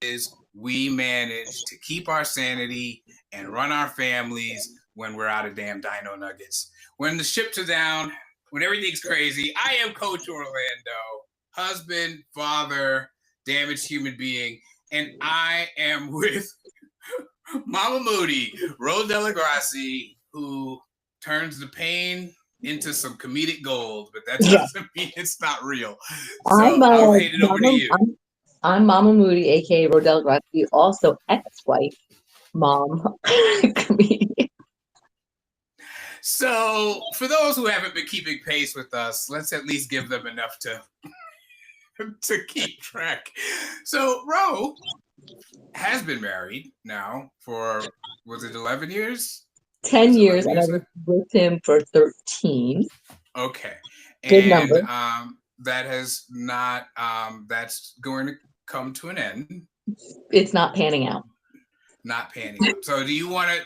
is we manage to keep our sanity and run our families when we're out of damn dino nuggets. When the ships are down, when everything's crazy, I am Coach Orlando, husband, father, damaged human being, and I am with Mama Moody, Ro Delagrassi, who turns the pain into some comedic gold, but that doesn't mean it's not real. So I'll hand it over to you. I'm Mama Moody, aka Ro Delagrassi, also ex-wife, mom, comedian. So for those who haven't been keeping pace with us, let's at least give them enough to keep track. So Ro has been married now for, was it 11 years? 10 years, and I was with him for 13. Okay. Good number. That has not, that's going to come to an end. It's not panning out. Not panning out. So do you want to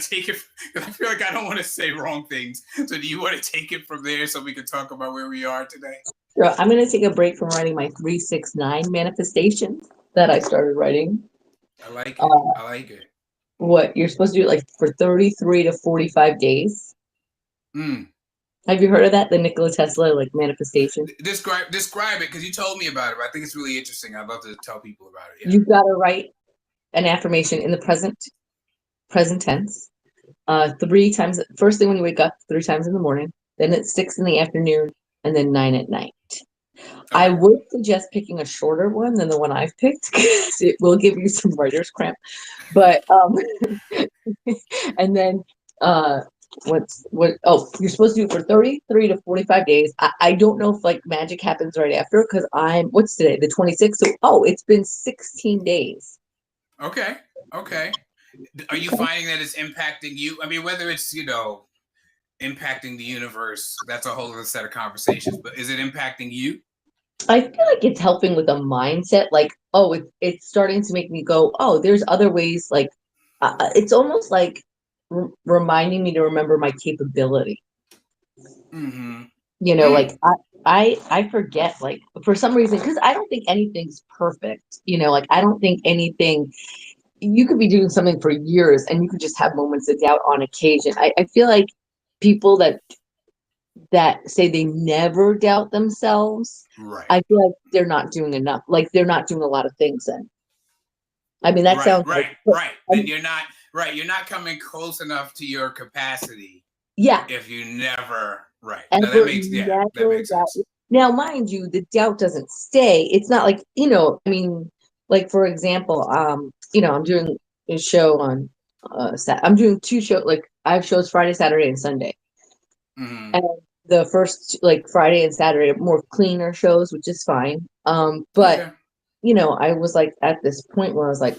take it? Because I feel like I don't want to say wrong things. So do you want to take it from there so we can talk about where we are today? Sure. I'm going to take a break from writing my 369 manifestation that I started writing. I like it. I like it. What you're supposed to do, like for 33 to 45 days. Have you heard of that? The Nikola Tesla manifestation. Describe it, because you told me about it. But I think it's really interesting. I'd love to tell people about it. Yeah. You've got to write an affirmation in the present tense. 3 times. First thing when you wake up, 3 times in the morning. Then at 6 in the afternoon, and then 9 at night. Okay. I would suggest picking a shorter one than the one I've picked, because it will give you some writer's cramp. But and then you're supposed to do it for 33 to 45 days. I don't know if magic happens right after, because what's today, the 26th? So it's been 16 days. Okay. Are you finding that it's impacting you? I mean, whether it's impacting the universe, that's a whole other set of conversations, but is it impacting you? I feel like it's helping with a mindset, it's starting to make me go, there's other ways, it's almost like reminding me to remember my capability. I forget, for some reason, because I don't think anything's perfect, I don't think anything, you could be doing something for years and you could just have moments of doubt on occasion. I feel like people that say they never doubt themselves, right, I feel like they're not doing enough. They're not doing a lot of things then. I mean, that sounds right. Then you're not coming close enough to your capacity. Yeah. If you never, right. And no, that makes sense. Now, mind you, the doubt doesn't stay. It's not for example, I'm doing a show on, I'm doing 2 shows, I have shows Friday, Saturday, and Sunday. And the first Friday and Saturday are more cleaner shows, which is fine. But I was at this point where I was like,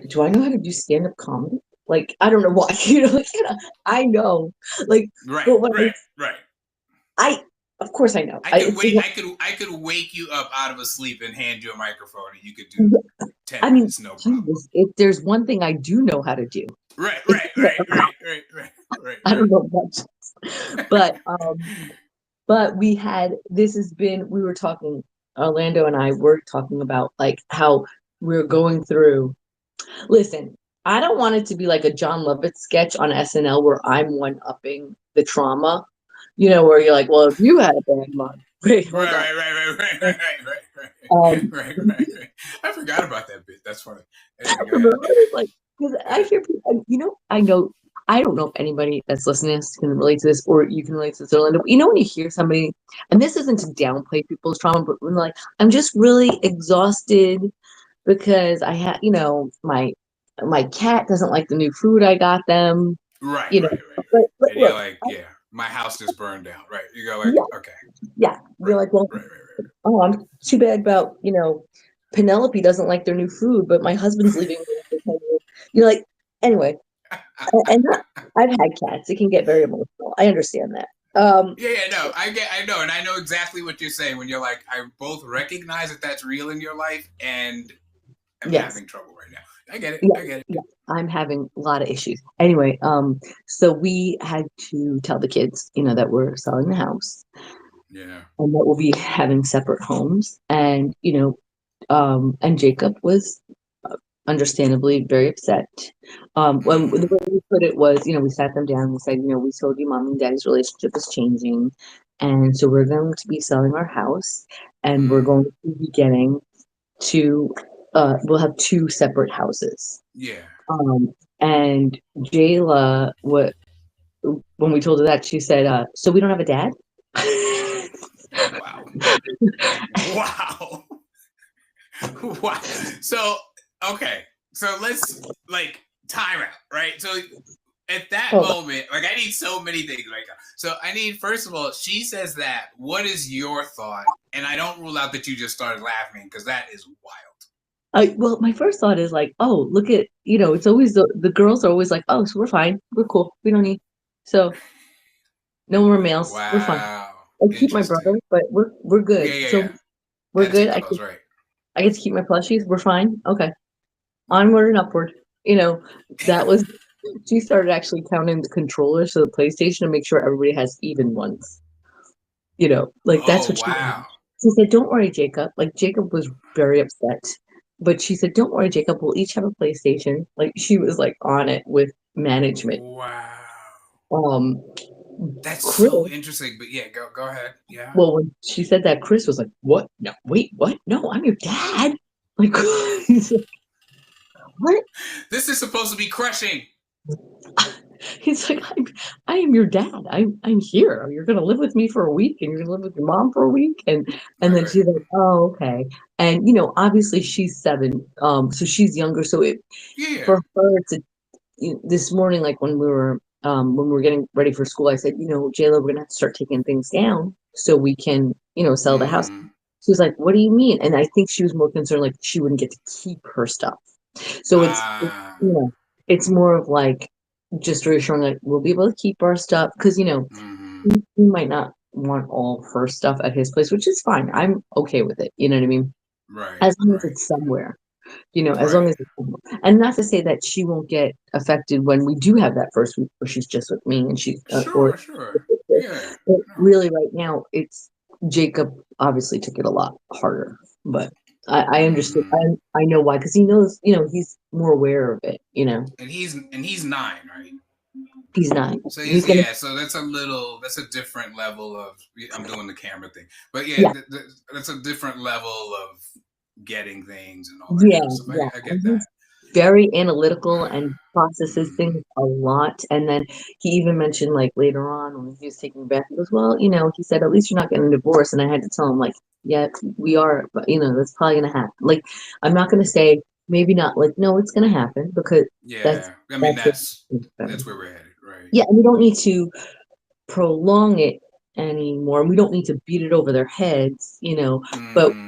do I know how to do stand-up comedy? I don't know why, I know, right. Of course I know. I could wake you up out of a sleep and hand you a microphone and you could do 10 minutes, no problem. If there's one thing I do know how to do. Right. I don't know much. But we were talking, Orlando and I were talking about how we're going through. Listen, I don't want it to be like a John Lovitz sketch on SNL where I'm one-upping the trauma, where you're like, well, if you had a bad month. Right. I forgot about that bit. That's funny. Because I hear people, I don't know if anybody that's listening can relate to this, or you can relate to this, Orlando. When you hear somebody, and this isn't to downplay people's trauma, but when I'm just really exhausted because I had, my cat doesn't like the new food I got them. Right. But you're like, my house just burned down. Right. You go okay. Yeah. You're like, well, I'm too bad about, Penelope doesn't like their new food, but my husband's leaving. You're like, anyway. And I've had cats. It can get very emotional. I understand that. I know, and I know exactly what you're saying when you're like, I both recognize that that's real in your life, and I'm having trouble right now. I get it. I get it. Yeah. I'm having a lot of issues. Anyway, so we had to tell the kids, that we're selling the house. Yeah. And that we'll be having separate homes. And, and Jacob was understandably very upset. When the Mm-hmm. way we put it was, we sat them down. We said, we told you mom and daddy's relationship is changing, and so we're going to be selling our house, and we're Mm. going to be getting two. We'll have two separate houses. Yeah. And Jayla, when we told her that, she said, "So we don't have a dad." Wow. Wow. Wow. So, okay. So let's like time out, right? So at that Oh, moment, like I need so many things right now. So I need, first of all, she says that. What is your thought? And I don't rule out that you just started laughing because that is wild. well, my first thought is like, oh, look at, it's always the girls are always like, oh, so we're fine, we're cool, we don't need, so no more males, we're fine. Wow. I keep my Interesting. brother, but we're Yeah, good. yeah, So yeah. we're Had to good. take those, right? I get to keep my plushies. We're fine. Okay, onward and upward. You know, that was. She started actually counting the controllers for the PlayStation to make sure everybody has even ones. Like that's Oh, what wow. she said. Don't worry, Jacob. Like Jacob was very upset, but she said, "Don't worry, Jacob. We'll each have a PlayStation." Like she was like on it with management. Wow. Um, That's Chris. so interesting. But yeah, go ahead. Yeah. Well, when she said that, Chris was like, "What? No, wait, what? No, I'm your dad." Like, he's like, "What?" This is supposed to be crushing. He's like, I am your dad. I'm here. You're gonna live with me for a week, and you're gonna live with your mom for a week, and Right, then right. she's like, oh, okay. And obviously she's 7, so she's younger. So Yeah, yeah. for her to this morning, like when we were getting ready for school, I said, Jayla, we're gonna have to start taking things down so we can, sell the house. Mm-hmm. She was like, what do you mean? And I think she was more concerned like she wouldn't get to keep her stuff. So Ah. it's more of like just reassuring like we'll be able to keep our stuff because Mm-hmm. he might not want all her stuff at his place, which is fine. I'm okay with it. You know what I mean? Right, As long as right, it's somewhere, as long right. as it's somewhere. And not to say that she won't get affected when we do have that first week where she's just with me and she's or Sure, sure. Yeah. but No. really right now it's Jacob obviously took it a lot harder, but I understood. Mm-hmm. I know why because he knows he's more aware of it. And he's 9, right? He's 9. So He's he's, gonna yeah. So that's a different level of. I'm doing the camera thing, but yeah, yeah. that's a different level of getting things and all that Yeah, kind of stuff. yeah. I get And that. he's very analytical and processes Mm-hmm. things a lot. And then he even mentioned like later on when he was taking back, he goes, well, he said, at least you're not getting a divorce. And I had to tell him like, yeah, we are, but that's probably gonna happen. Like, I'm not gonna say maybe not like, no, it's gonna happen because that's Yeah, I mean that's that's it. where we're headed, right? Yeah, and we don't need to prolong it anymore. We don't need to beat it over their heads, but Mm-hmm.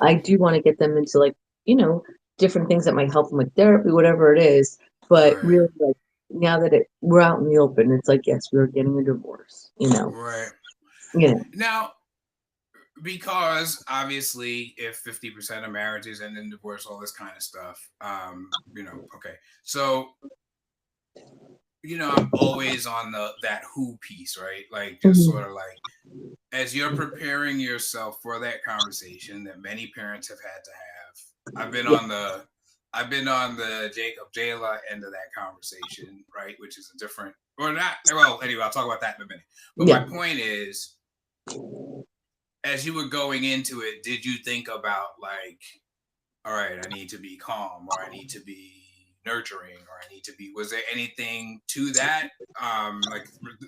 I do want to get them into like, you know, different things that might help them with therapy, whatever it is. But Right, really like now that we're out in the open, it's like, yes, we're getting a divorce, right. you know. Now, because obviously, if 50% of marriages end in divorce, all this kind of stuff, okay. So, I'm always on that who piece, right? Like, just Mhm. sort of like as you're preparing yourself for that conversation that many parents have had to have. Yeah. I've been on the Jacob Jayla end of that conversation, right? Which is a different, or not. Well, anyway, I'll talk about that in a minute. But my Yeah. point is, as you were going into it, did you think about like, all right, I need to be calm, or I need to be nurturing, or I need to be? Was there anything to that?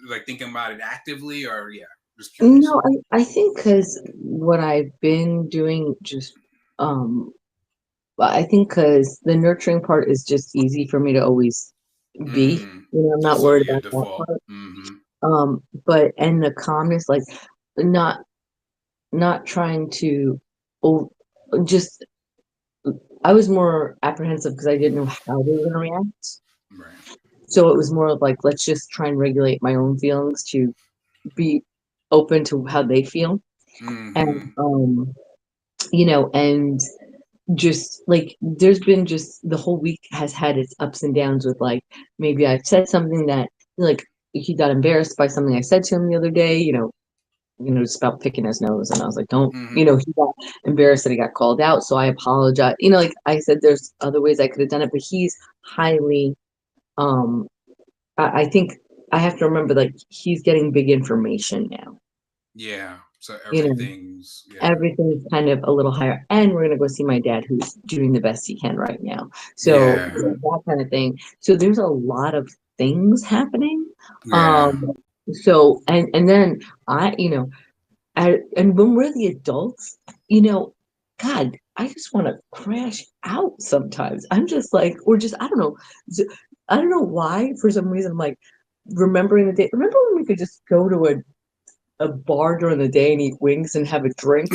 Like thinking about it actively, or yeah, just curious. No, I think because what I've been doing just I think because the nurturing part is just easy for me to always be. Mm-hmm. I'm not Just sort worried of your about that default. part. Mm-hmm. But and the calmness, like not not trying to oh just I was more apprehensive because I didn't know how they were gonna react. Right. So it was more of like, let's just try and regulate my own feelings to be open to how they feel. And Mm-hmm. and just like there's been just the whole week has had its ups and downs with like maybe I've said something that like he got embarrassed by something I said to him the other day, just about picking his nose. And I was like, don't, Mm-hmm. he got embarrassed that he got called out. So I apologize. Like I said, there's other ways I could have done it, but he's highly, um, I think I have to remember, like, he's getting big information now. Yeah. So You know, everything's yeah. everything's kind of a little higher. And we're gonna go see my dad, who's doing the best he can right now. So Yeah. that kind of thing. So there's a lot of things happening. Yeah. Um, so and then and when we're the adults, God, I just want to crash out sometimes. I'm just like, or just I don't know, I don't know why. For some reason, I'm like remembering the day. Remember when we could just go to a bar during the day and eat wings and have a drink?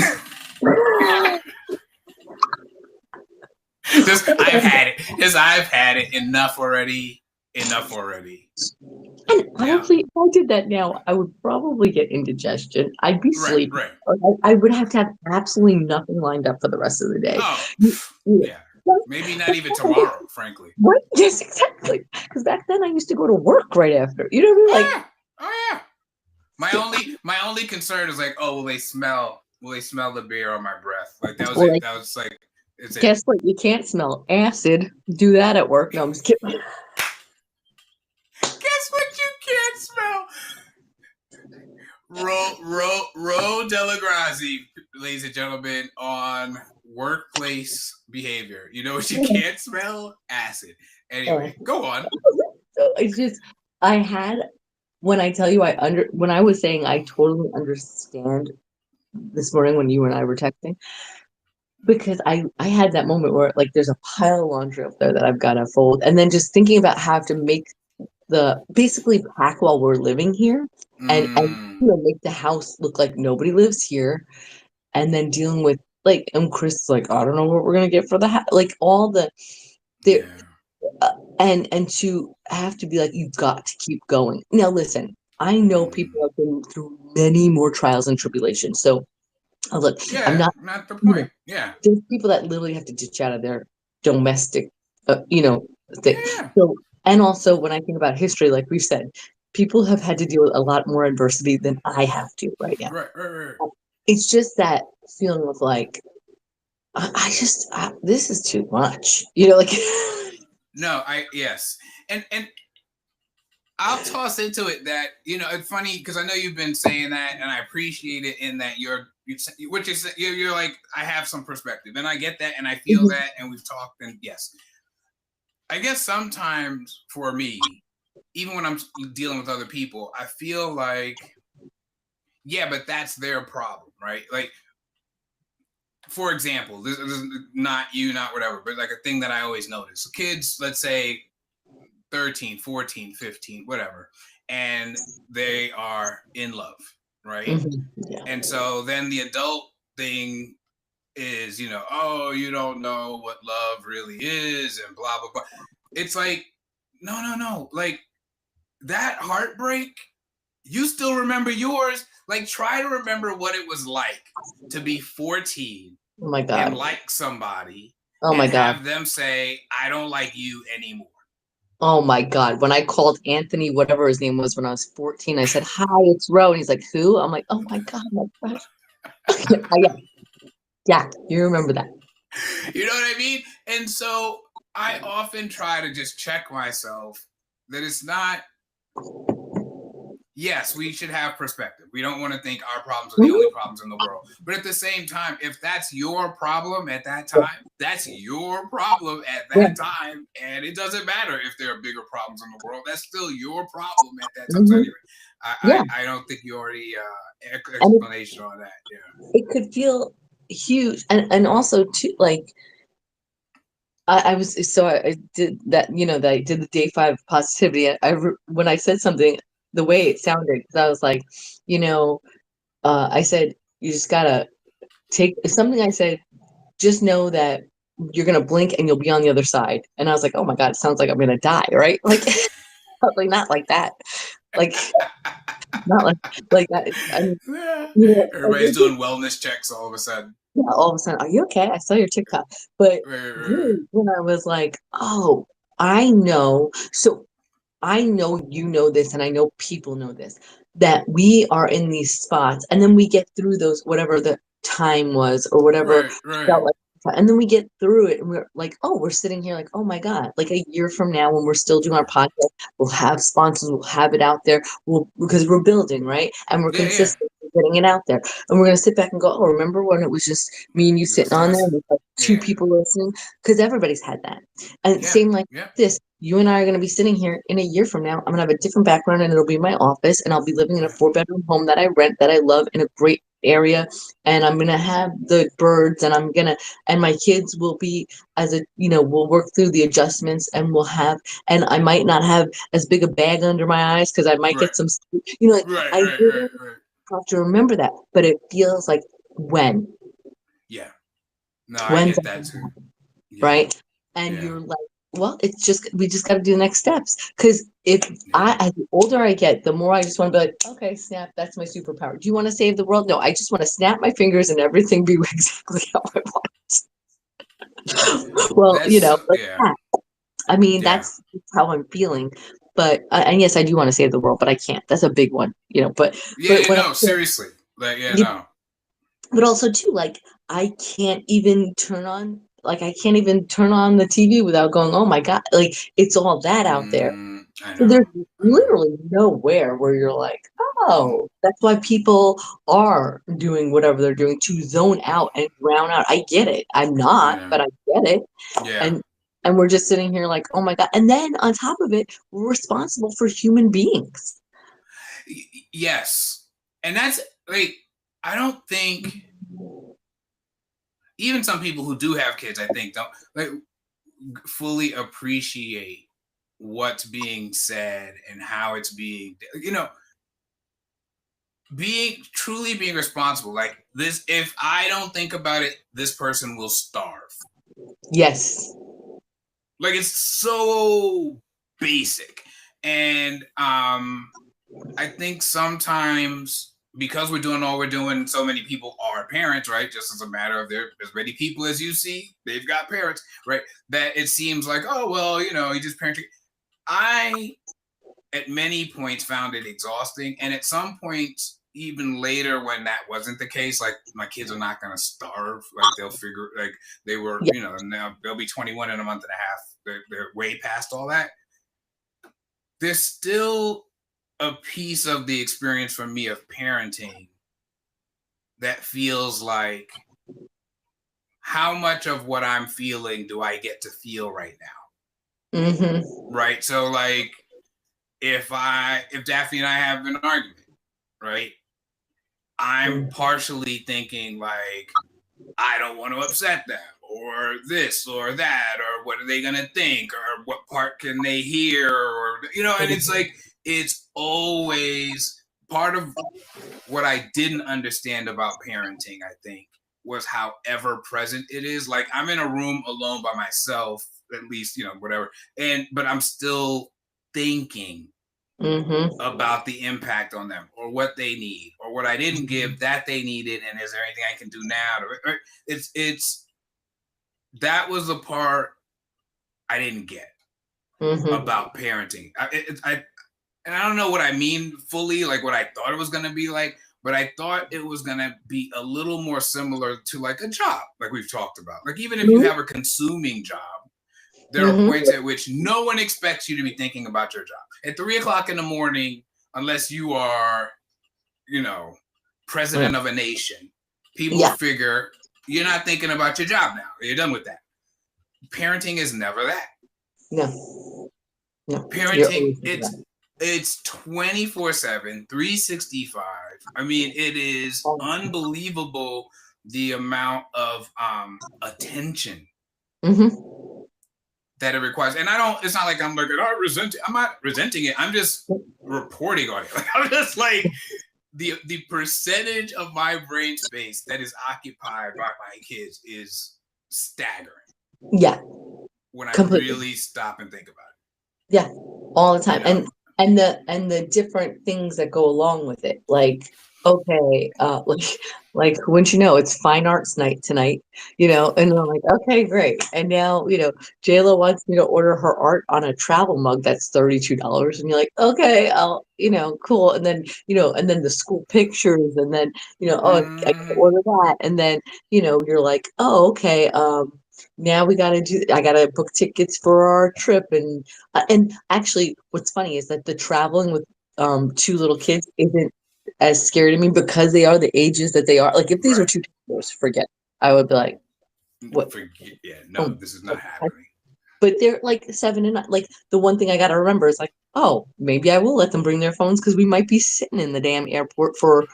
Just I've had it. Just I've had it. Enough already. Enough already. And Yeah. honestly, if I did that now, I would probably get indigestion. I'd be Right. sleepy. Right. Or I would have to have absolutely nothing lined up for the rest of the day. Oh. You- you- Yeah. Maybe not even tomorrow. Frankly. Right? Yes, exactly. Because back then I used to go to work right after. You know what I mean? Oh Like, yeah. Oh yeah. My only concern is like, oh, will they smell the beer on my breath? Like that was or it. like, That was like it's it. guess what? You can't smell acid. Do that at work. No, I'm just kidding. Guess what you can't smell? Ro Delagrazi, ladies and gentlemen, on workplace behavior. You know what you can't smell? Acid. Anyway, go on. So it's just I had when I tell you when I was saying I totally understand this morning when you and I were texting, because I had that moment where like there's a pile of laundry up there that I've got to fold, and then just thinking about how to make the basically pack while we're living here, and make the house look like nobody lives here, and then dealing with like Chris like I don't know what we're gonna get for the house, like all the Yeah. and to have to be like you've got to keep going. Now listen, I know people have been through many more trials and tribulations, so look, I'm Yeah, not. not the You know, point. Yeah. there's people that literally have to ditch out of their domestic, thing. Yeah. So, and also when I think about history, like we said, people have had to deal with a lot more adversity than I have to right now. Right, right, right. It's just that feeling of like, this is too much, like, No, yes. And I'll toss into it that, it's funny because I know you've been saying that and I appreciate it in that you're like, I have some perspective and I get that and I feel that and we've talked and yes. I guess sometimes for me, even when I'm dealing with other people, I feel like, yeah, but that's their problem, right? Like, for example, this is not you, not whatever, but like a thing that I always notice. Kids, let's say 13, 14, 15, whatever, and they are in love, right? Yeah. And so then the adult thing is, oh, you don't know what love really is and blah, blah, blah. It's like, no, no, no. Like that heartbreak, you still remember yours. Like try to remember what it was like to be 14 Oh my and God. like somebody Oh my and God. have them say, I don't like you anymore. Oh my God. When I called Anthony, whatever his name was when I was 14, I said, "Hi, it's Ro." And he's like, "Who?" I'm like, "Oh my God, my gosh." Yeah, yeah, you remember that. You know what I mean? And so I often try to just check myself that it's not, yes, we should have perspective. We don't want to think our problems are the only problems in the world. But at the same time, if that's your problem at that time, that's your problem at Yeah. that time. And it doesn't matter if there are bigger problems in the world. That's still your problem at that time. So Mhm. anyway, Yeah. I don't think you already And explanation on that. Yeah. it could feel huge. And also too, like I was so I did that, that I did the day 5 positivity. When I said something, the way it sounded, because I was like, you know, I said, you just gotta take something I said, just know that you're gonna blink and you'll be on the other side. And I was like, oh my God, it sounds like I'm gonna die, right? Like, like not like that. Like not like that. I mean, Yeah. like, Everybody's doing wellness checks all of a sudden. yeah, all of a sudden, are you okay? I saw your TikTok. But Right. really, when I was like, oh, I know. So I know you know this, and I know people know this. that we are in these spots, and then we get through those, whatever the time was or whatever Right, right. felt like, and then we get through it and we're like, oh, we're sitting here like, oh my God, like a year from now when we're still doing our podcast, we'll have sponsors, we'll have it out there, because we're building, right? And we're Yeah, yeah. consistent in getting it out there. And we're gonna sit back and go, oh, remember when it was just me and you sitting Just on there us. with like two Yeah, people listening? Because everybody's had that. And yeah, same like yeah. this, you and I are going to be sitting here in a year from now. I'm going to have a different background and it'll be my office, and I'll be living in a 4-bedroom home that I rent, that I love, in a great area. And I'm going to have the birds, and and my kids will be, we'll work through the adjustments, and and I might not have as big a bag under my eyes because I might Right, get some, like right, I right, right, really right. have to remember that. But it feels like when, Yeah. No, I when's get that that gonna too. happen, Yeah, right? And yeah, you're like, well, we just got to do the next steps. Because if yeah. as the older I get, the more I just want to be like, okay, snap, that's my superpower. Do you want to save the world? No, I just want to snap my fingers and everything be exactly how I want. Well, like Yeah, that. I mean, yeah, that's how I'm feeling. But and yes, I do want to save the world, but I can't. That's a big one, yeah, But yeah. when No, seriously. Like, yeah, you no. but also too, like I can't even turn on the TV without going, oh my God, like it's all that out there. I So there's know, I know. literally nowhere where you're like, Mm, oh, that's why people are doing whatever they're doing to zone out and drown out. I get it. I'm I not, know. but I get it. Yeah. And and we're just sitting here like, oh my God. And then on top of it, we're responsible for human beings. Yes. And that's like, I don't think even some people who do have kids, I think, don't like fully appreciate what's being said and how it's being, being responsible. Like this, if I don't think about it, this person will starve. Yes. Like it's so basic. And I think sometimes because we're doing all we're doing, so many people are parents, right? Just as a matter of there, as many people as you see, they've got parents, right? That it seems like, oh well, you just parenting. I at many points found it exhausting, and at some points, even later when that wasn't the case, like my kids are not going to starve. Like they'll figure, like they were, Yeah. now they'll be 21 in a month and a half. They're way past all that. There's still a piece of the experience for me of parenting that feels like how much of what I'm feeling do I get to feel right now? Mm-hmm. Right. So like if Daphne and I have an argument, right? I'm partially thinking like I don't want to upset them or this or that or what are they going to think or what part can they hear or and it's like it's always part of what I didn't understand about parenting, I think, was how ever present it is. Like I'm in a room alone by myself, at least, whatever. But I'm still thinking Mm-hmm. about the impact on them or what they need or what I didn't give that they needed. And is there anything I can do now? It's that was the part I didn't get Mm-hmm. about parenting. And I don't know what I mean fully, like what I thought it was going to be like, but I thought it was going to be a little more similar to like a job, like we've talked about. Like even if you have a consuming job, there are Mm-hmm. points at which no one expects you to be thinking about your job. At 3:00 in the morning, unless you are, president of a nation, people Yeah. figure you're not thinking about your job now. You're done with that. Parenting is never that. No. No. You're Parenting, always thinking about it's 24/7, 365. I mean, it is it. unbelievable the amount of attention Mm-hmm. that it requires. And it's not like I'm like, I'm not resenting it. I'm just reporting on it. Like, I'm just like, the percentage of my brain space that is occupied by my kids is staggering Yeah. when I Completely. really stop and think about Yeah. All the it. time. And the different things that go along with it. Like, okay, like wouldn't you know, it's fine arts night tonight, and I'm like, okay, great. And now, JLo wants me to order her art on a travel mug that's $32. And you're like, okay, I'll, cool. And then, and then the school pictures, and then, oh, I gotta Mm, order that. And then, you're like, oh, okay, now I gotta book tickets for our trip. And actually, what's funny is that the traveling with two little kids isn't as scary to me because they are the ages that they are. Like if these were right. two toddlers, forget. I would be like, what? Forget, yeah, no, Oh, this is not happening. but they're like 7 and 9. Like the one thing I got to remember is like, oh, maybe I will let them bring their phones because we might be sitting in the damn airport forever.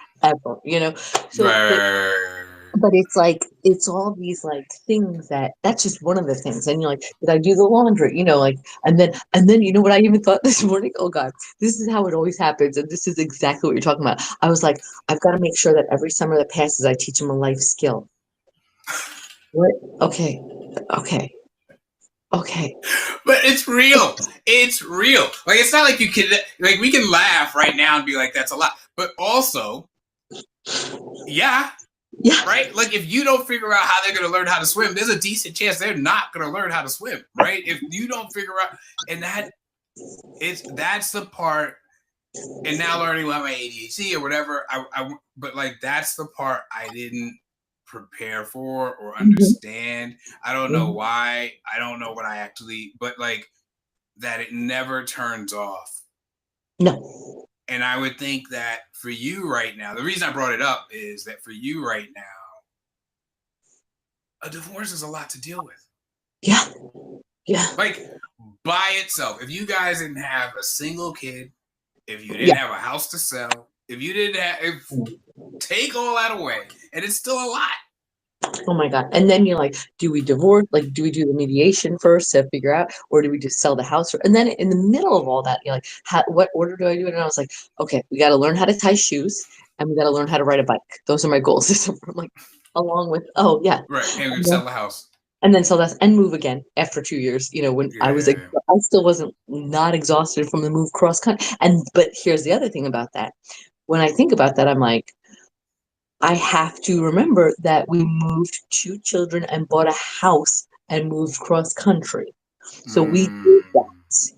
So, but Right. but it's like it's all these like things that's just one of the things. And you're like, did I do the laundry? Like, and then you know what I even thought this morning? Oh God, this is how it always happens, and this is exactly what you're talking about. I was like, I've got to make sure that every summer that passes, I teach them a life skill. What? Okay, okay, okay. But it's real. It's real. Like it's not like you can like we can laugh right now and be like that's a lot. But also, yeah, Yeah. right? Like if you don't figure out how they're gonna learn how to swim, there's a decent chance they're not gonna learn how to swim, right? If you don't figure out and that's the part and now learning about my ADHD or whatever, but like that's the part I didn't prepare for or Mhm, understand. I don't know mhm. why. I don't know what I actually, but like that it never turns off. No. And I would think that for you right now, the reason I brought it up is that for you right now, a divorce is a lot to deal with. Yeah. Yeah. Like by itself, if you guys didn't have a single kid, if you Yeah. didn't have a house to sell, if you didn't have, take all that away, and it's still a lot. Oh my God. And then you're like, do we divorce? Like, do we do the mediation first to figure out, or do we just sell the house? And then in the middle of all that, you're like, what order do I do it? And I was like, okay, we got to learn how to tie shoes, and we got to learn how to ride a bike. Those are my goals. So I'm like, along with, oh yeah. Right, and we And sell the house. then sell that and move again after 2 years, when Yeah. I still wasn't not exhausted from the move cross country. But here's the other thing about that. When I think about that, I'm like, I have to remember that we moved two children and bought a house and moved cross country. So we did Mm, that.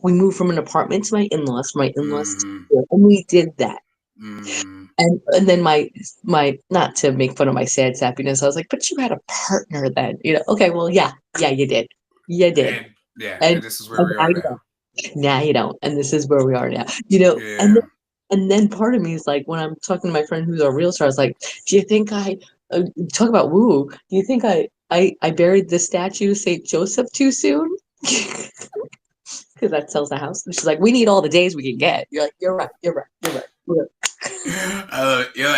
We moved from an apartment to my in-laws, from my in-laws to mm, here, and we did that. mm. And then my not to make fun of my sad sappiness, I was like, but you had a partner then, Okay, well, yeah, you did, And yeah, and and this is where and we now are you now. don't. Now you don't, and this is where we are now. Yeah. And then part of me is like, when I'm talking to my friend who's a realtor, I was like, do you think talk about woo? Do you think I buried the statue of Saint Joseph too soon? Because that sells the house. And she's like, we need all the days we can get. You're like, you're right, you're right, you're right. You're right. I love it. You're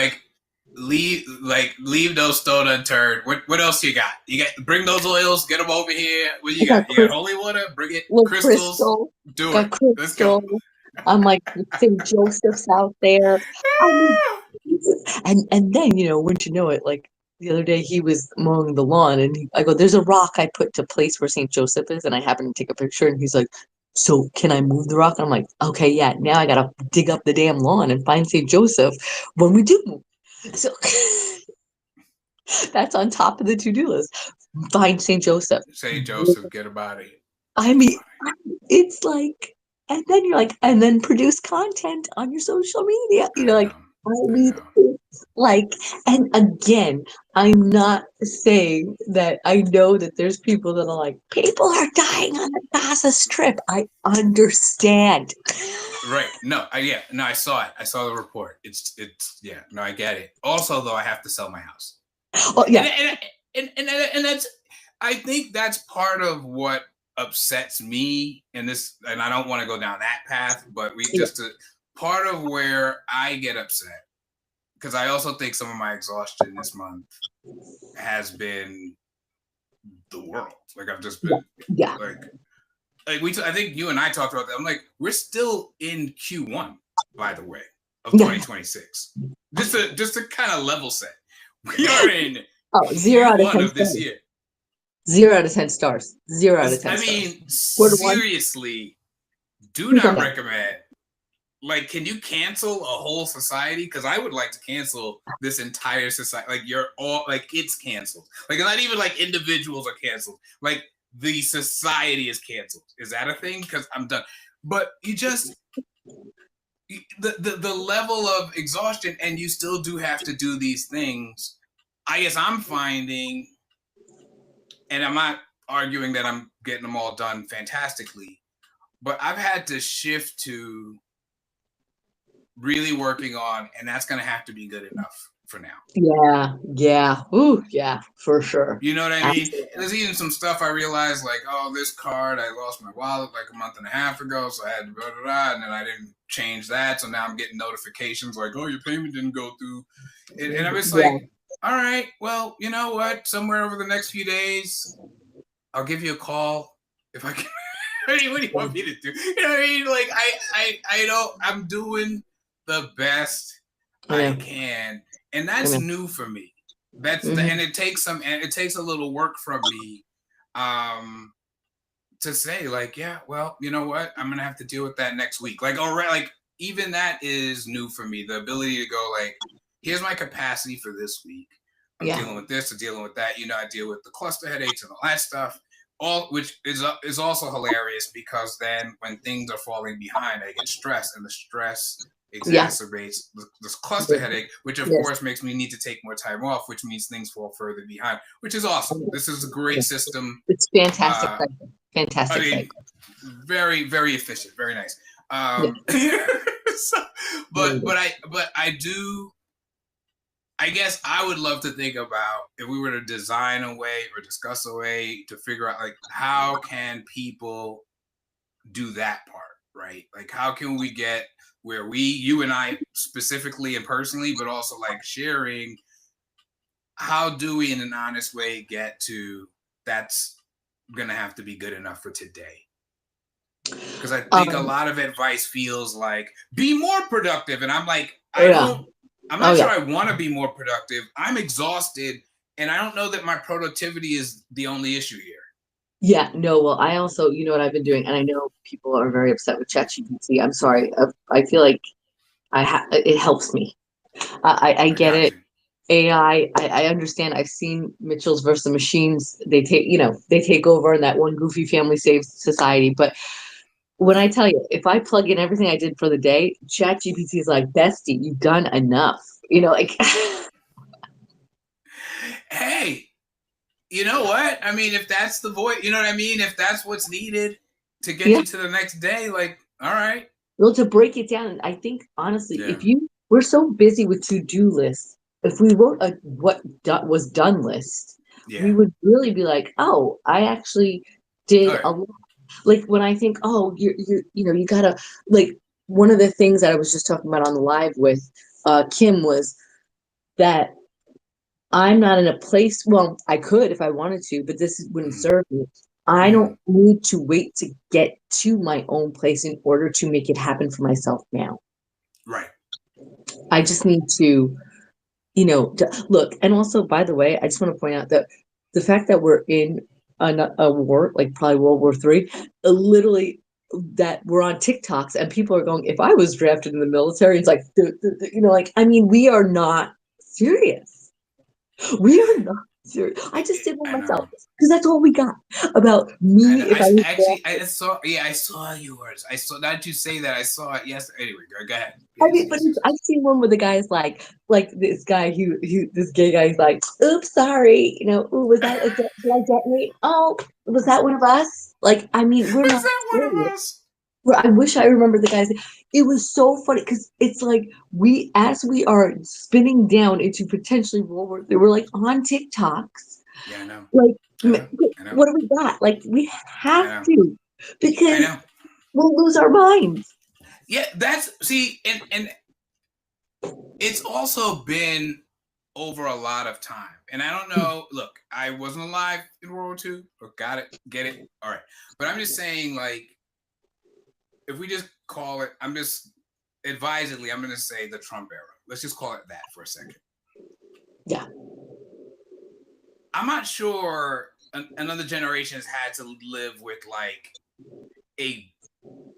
leave those stone unturned. What else you got? You got bring those oils, get them over here. What I you got? got You got holy water, bring it, crystals, Crystal, do it. got Let's go. Crystal. I'm like, St. Joseph's out there. I mean, and then, wouldn't you know it, like the other day he was mowing the lawn, and I go, there's a rock I put to place where St. Joseph is, and I happened to take a picture, and he's like, so can I move the rock? I'm like, okay, yeah, now I gotta dig up the damn lawn and find St. Joseph when we do move. So that's on top of the to-do list. Find St. Joseph. Say Joseph, get him out of here. I Get him mean, out it's like, and then you're like, and then produce content on your social media. of here. I know. I I mean, know. it's like, and again, I'm not saying that I know that there's people that are like, people are dying on the Gaza Strip. I understand. Right. No, yeah, no, I saw it. I saw the report. It's yeah, no, I get it. Also though, I have to sell my house. Oh And yeah, and that's I think that's part of what upsets me in this and I don't want to go down that path, but we yeah, just part of where I get upset because I also think some of my exhaustion this month has been the world. Like I've just yeah, been yeah, like I think you and I talked about that. I'm like, we're still in Q1, by the way, of yeah. 2026. Just to kind of level set. We are in Oh, 0 out of Q1 10 of this stars. year. 0 out of 10 stars. 0 out of 10 I stars. mean, Quarter one, seriously, do two thumbs not down. recommend. like, can you cancel a whole society? Because I would like to cancel this entire society. Like, you're all like, it's canceled. Like, not even like individuals are canceled. Like, the society is canceled. Is that a thing? Because I'm done. But you just the level of exhaustion, and you still do have to do these things. I guess I'm finding, and I'm not arguing that I'm getting them all done fantastically, but I've had to shift to really working on, and that's going to have to be good enough for now. Yeah. Ooh, yeah, for sure. You know what I mean? Absolutely. There's even some stuff I realized, like, oh, this card, I lost my wallet like a month and a half ago, so I had to blah, blah, blah, and then I didn't change that, so now I'm getting notifications like, oh, your payment didn't go through. And I'm just like, all right, well, you know what? Somewhere over the next few days, I'll give you a call if I can. What do you want me to do? You know what I mean? Like, I don't, I'm doing the best I can, and that's new for me. That's and it takes a little work from me, to say like, yeah, well, you know what, I'm gonna have to deal with that next week. Like, already, like, even that is new for me. The ability to go like, here's my capacity for this week. I'm dealing with this, I'm dealing with that. You know, I deal with the cluster headaches and all that stuff. All which is also hilarious, because then when things are falling behind, I get stressed, and the stress exacerbates this cluster headache, which of course makes me need to take more time off, which means things fall further behind, which is awesome. This is a great system. It's fantastic. Fantastic. I mean, very, very efficient, very nice. So, but I do. I guess I would love to think about, if we were to design a way or discuss a way to figure out, like, how can people do that part, right? Like, how can we get where you and I specifically and personally, but also like sharing, how do we in an honest way get to, that's gonna have to be good enough for today? Because I think a lot of advice feels like, be more productive, and I'm like, I'm not sure I want to be more productive. I'm exhausted, and I don't know that my productivity is the only issue here. Yeah, no, well, I also, you know what I've been doing, and I know people are very upset with ChatGPT. I'm sorry. I feel like it helps me. I get it. AI, I understand. I've seen Mitchell's versus the Machines. They take over, and that one goofy family saves society. But when I tell you, if I plug in everything I did for the day, ChatGPT is like, bestie, you've done enough. You know, like, hey, you know what? I mean, if that's the voice, you know what I mean? If that's what's needed to get you to the next day, like, all right. Well, to break it down, I think, honestly, we're so busy with to-do lists. If we wrote a what was done list, we would really be like, oh, I actually did a lot. Like, when I think, oh, you gotta, like, one of the things that I was just talking about on the live with Kim was that I'm not in a place, well, I could if I wanted to, but this wouldn't serve me. I don't need to wait to get to my own place in order to make it happen for myself now. Right. I just need to, look. And also, by the way, I just want to point out that the fact that we're in a war, like probably World War III, literally, that we're on TikToks and people are going, if I was drafted in the military, it's like, like, I mean, we are not serious. We are not serious. I just did one myself because that's all we got about me. I saw yours. I saw, not you say that. I saw it. Yes. Anyway, go ahead. I mean, but I've seen one where the guy's like this guy this gay guy's like, oops, sorry, ooh, was that did I detonate? Oh, was that one of us? Like, I mean, we're not. Is that one of us? I wish I remember the guys. It was so funny because it's like as we are spinning down into potentially World War III, we're like on TikToks. Yeah, I know. Like, I know. what do we got? Like, we have to, because we'll lose our minds. Yeah, and it's also been over a lot of time. And I don't know, look, I wasn't alive in World War II. Got it, get it, all right. But I'm just saying, like, if we just call it, I'm just advisedly, I'm going to say the Trump era. Let's just call it that for a second. Yeah. I'm not sure another generation has had to live with like a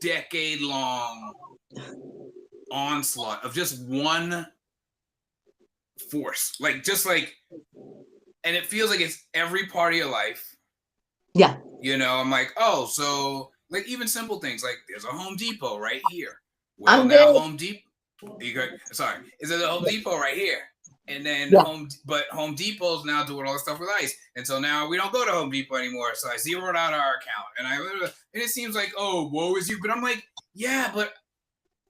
decade-long onslaught of just one force, like just like, and it feels like it's every part of your life. Yeah. You know, I'm like, oh, so like even simple things like there's a Home Depot right here. Well, I'm dead. now Home Depot. Sorry, is it a Home Depot right here? And then Yeah. Home Depot's now doing all this stuff with ice, and so now we don't go to Home Depot anymore. So I zeroed out our account, and it seems like, oh, woe is you. But I'm like, yeah, but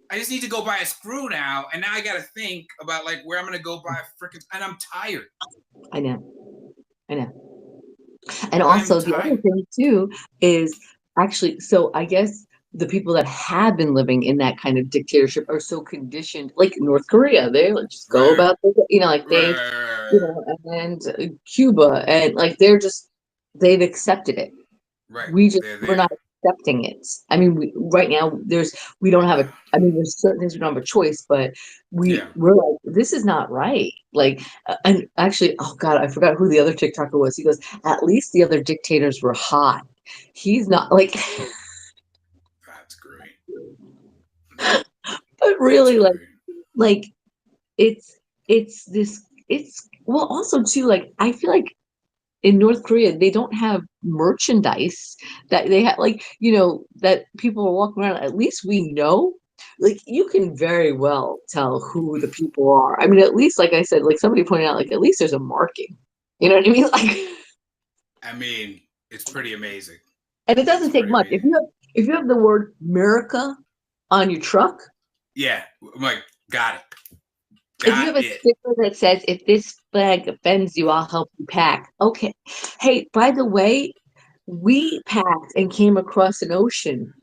I just need to go buy a screw now, and now I got to think about like where I'm gonna go buy a freaking. And I'm tired. I know. I know. And I'm also the other tired. thing too is actually, so I guess the people that have been living in that kind of dictatorship are so conditioned, like North Korea, they like just go Right, about, like they, right, and Cuba, and like they've accepted it. right. They're We're there. not accepting it. I mean, right now we don't have a, I mean, there's certain things we don't have a choice, but Yeah. we're like, this is not right. Like, and actually, oh God, I forgot who the other TikToker was. He goes, at least the other dictators were hot. He's not like, That's great. but That's really great. like it's, it's well, also too, like, I feel like in North Korea, they don't have merchandise that they have, like, that people are walking around. At least we know, like, you can very well tell who the people are. I mean, at least, like I said, like somebody pointed out, like, at least there's a marking. You know what I mean? Like, I mean, it's pretty amazing. and it It's doesn't take pretty much. amazing. If you have the word America on your truck, Yeah. I'm like, got it. if you Got have a it. sticker that says, if this flag offends you, I'll help you pack. Okay. Hey, by the way, we packed and came across an ocean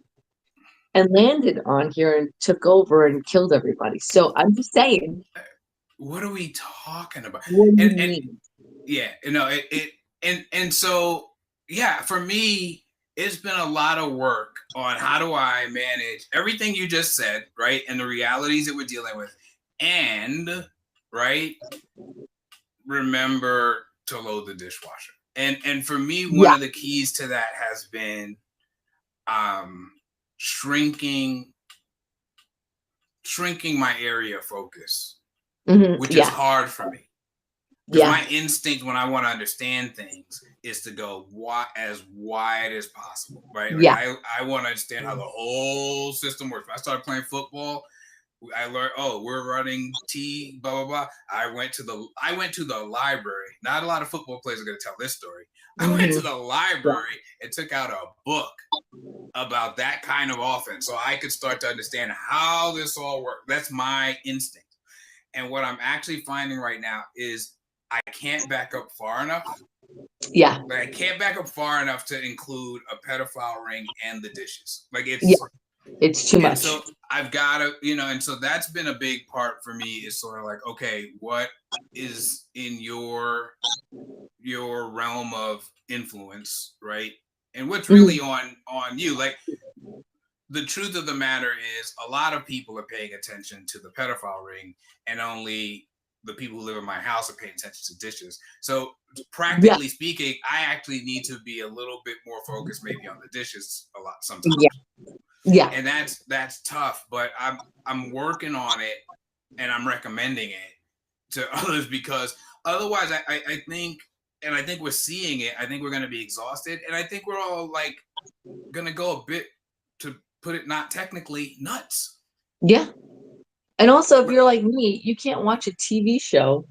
and landed on here and took over and killed everybody. So I'm just saying, What are we talking about? what do you And mean? yeah, it and so yeah, for me, it's been a lot of work on how do I manage everything you just said, right? And the realities that we're dealing with. And right, remember to load the dishwasher. And for me, one Yeah. of the keys to that has been um shrinking shrinking my area of focus, which is Yeah. hard for me. Because Yeah. my instinct when I want to understand things is to go as wide as possible, right? Like Yeah. I want to understand how the whole system works. When I started playing football, I learned, oh, we're running T, blah blah blah. I went to the library. Not a lot of football players are going to tell this story. I went to hmm the Yeah. library and took out a book about that kind of offense, so I could start to understand how this all works. That's my instinct. And what I'm actually finding right now is I can't back up far enough. Yeah. Like I can't back up far enough to include a pedophile ring and the dishes. Like Yeah. it's It's too and much. so I've got to, and so that's been a big part for me is sort of like, okay, what is in your realm of influence, right? And what's really Mhm. on you? Like the truth of the matter is a lot of people are paying attention to the pedophile ring and only the people who live in my house are paying attention to dishes. So Yeah. practically speaking, I actually need to be a little bit more focused maybe on the dishes a lot sometimes. Yeah. Yeah. And that's tough, but I'm working on it and I'm recommending it to others because otherwise I think and I think we're seeing it. I think we're going to be exhausted and I think we're all like going to go a bit, to put it not technically, nuts. Yeah. And also, if you're like me, you can't watch a TV show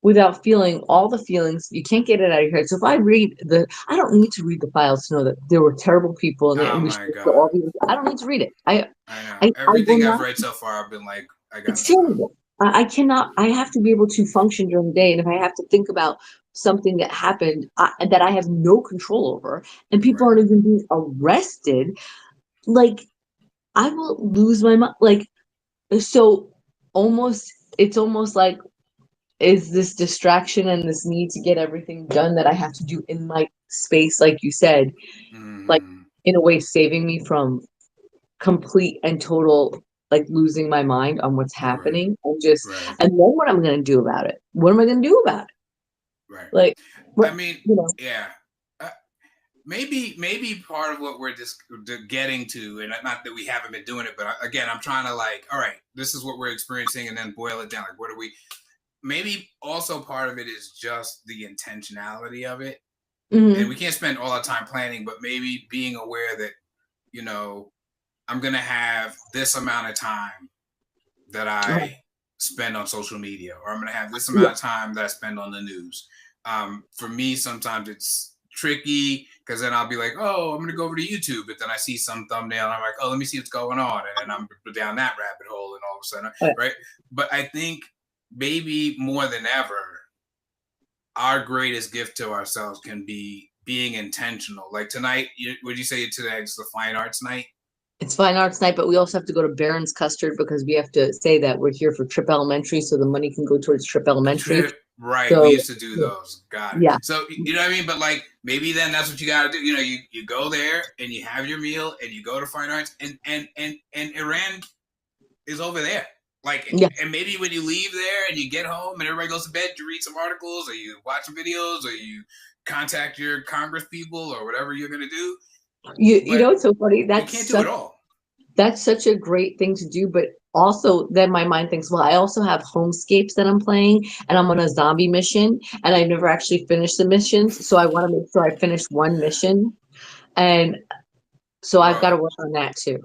without feeling all the feelings. You can't get it out of your head. So if I don't need to read the files to know that there were terrible people Oh and we should my all god. be. I don't need to read it. I I know. I will Everything I've not. read so far I've been like I got to It's stop. terrible. I cannot. I have to be able to function during the day, and if I have to think about something that happened that I have no control over, and people Right. aren't even being arrested, like I will lose my mind. Like, so almost, it's almost like, is this distraction and this need to get everything done that I have to do in my space, like you said, like, Mm-hmm. in a way saving me from complete and total, like, losing my mind on what's Right. happening, and just, Right. and then what I'm going to do about it. What am I going to do about it? Right. Like, I what, mean, you know? yeah. maybe part of what we're just getting to, and not that we haven't been doing it, but again, I'm trying to like, all right, this is what we're experiencing, and then boil it down. Like, what are we? Maybe also part of it is just the intentionality of it, and we can't spend all our time planning, but maybe being aware that, you know, I'm gonna have this amount of time that I spend on social media, or I'm gonna have this amount of time that I spend on the news. For me, sometimes it's tricky because then I'll be like, oh, I'm gonna go over to YouTube, but then I see some thumbnail and I'm like, oh, let me see what's going on, and then I'm down that rabbit hole, and all of a sudden, right? But I think maybe more than ever, our greatest gift to ourselves can be being intentional. Like tonight, would you say today is the fine arts night? It's fine arts night, but we also have to go to Baron's Custard because we have to say that we're here for Trip Elementary, so the money can go towards Trip Elementary. Right. So, We used to do those. Got it. yeah. So, you know what I mean? But like, maybe then that's what you got to do. You know, you go there and you have your meal and you go to fine arts, and Iran is over there. Like, Yeah. and maybe when you leave there and you get home and everybody goes to bed, you read some articles or you watch some videos or you contact your Congress people or whatever you're going to do. You know, it's so funny. You can't do it all. That's such a great thing to do, but also then my mind thinks, well, I also have Homescapes that I'm playing, and I'm on a zombie mission, and I've never actually finished the missions, so I want to make sure I finish one mission, and so I've got to work on that too.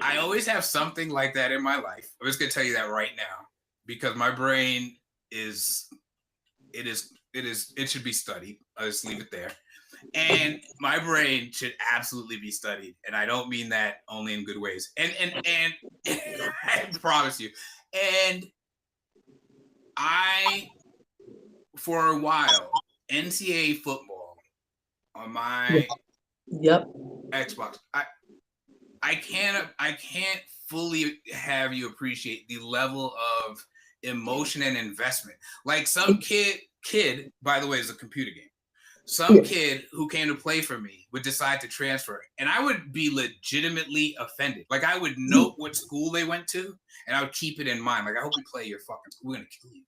I always have something like that in my life. I'm just gonna tell you that right now because my brain it should be studied. I'll just leave it there. And my brain should absolutely be studied, and I don't mean that only in good ways. And I promise you. And I, for a while, NCAA football on my Xbox. I can't fully have you appreciate the level of emotion and investment. Like some kid, by the way, is a computer game. Some kid who came to play for me would decide to transfer, and I would be legitimately offended. Like I would note what school they went to, and I would keep it in mind. Like I hope you play your fucking school. We're gonna kill you.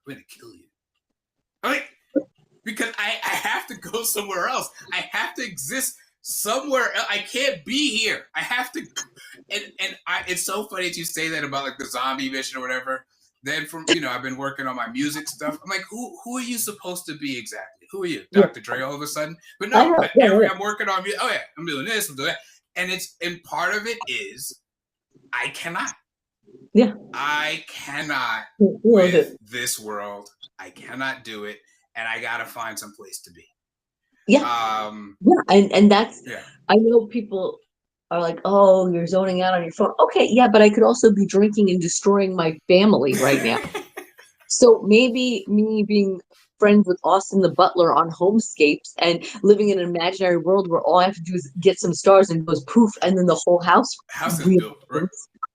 We're gonna kill you. Like because I have to go somewhere else. I have to exist somewhere else. I can't be here. I have to. It's so funny that you say that about like the zombie mission or whatever. Then from I've been working on my music stuff. I'm like, who are you supposed to be exactly? Who are you, Dr. Dre? All of a sudden, but no, I'm working on music. Oh yeah, I'm doing this, I'm doing that, and part of it is I cannot. Yeah, I cannot with this world. I cannot do it, and I gotta find some place to be. Yeah, and that's I know people are like, oh, you're zoning out on your phone. Okay, yeah, but I could also be drinking and destroying my family right now. So maybe me being friends with Austin the Butler on Homescapes and living in an imaginary world where all I have to do is get some stars and it goes poof, and then the whole house is built.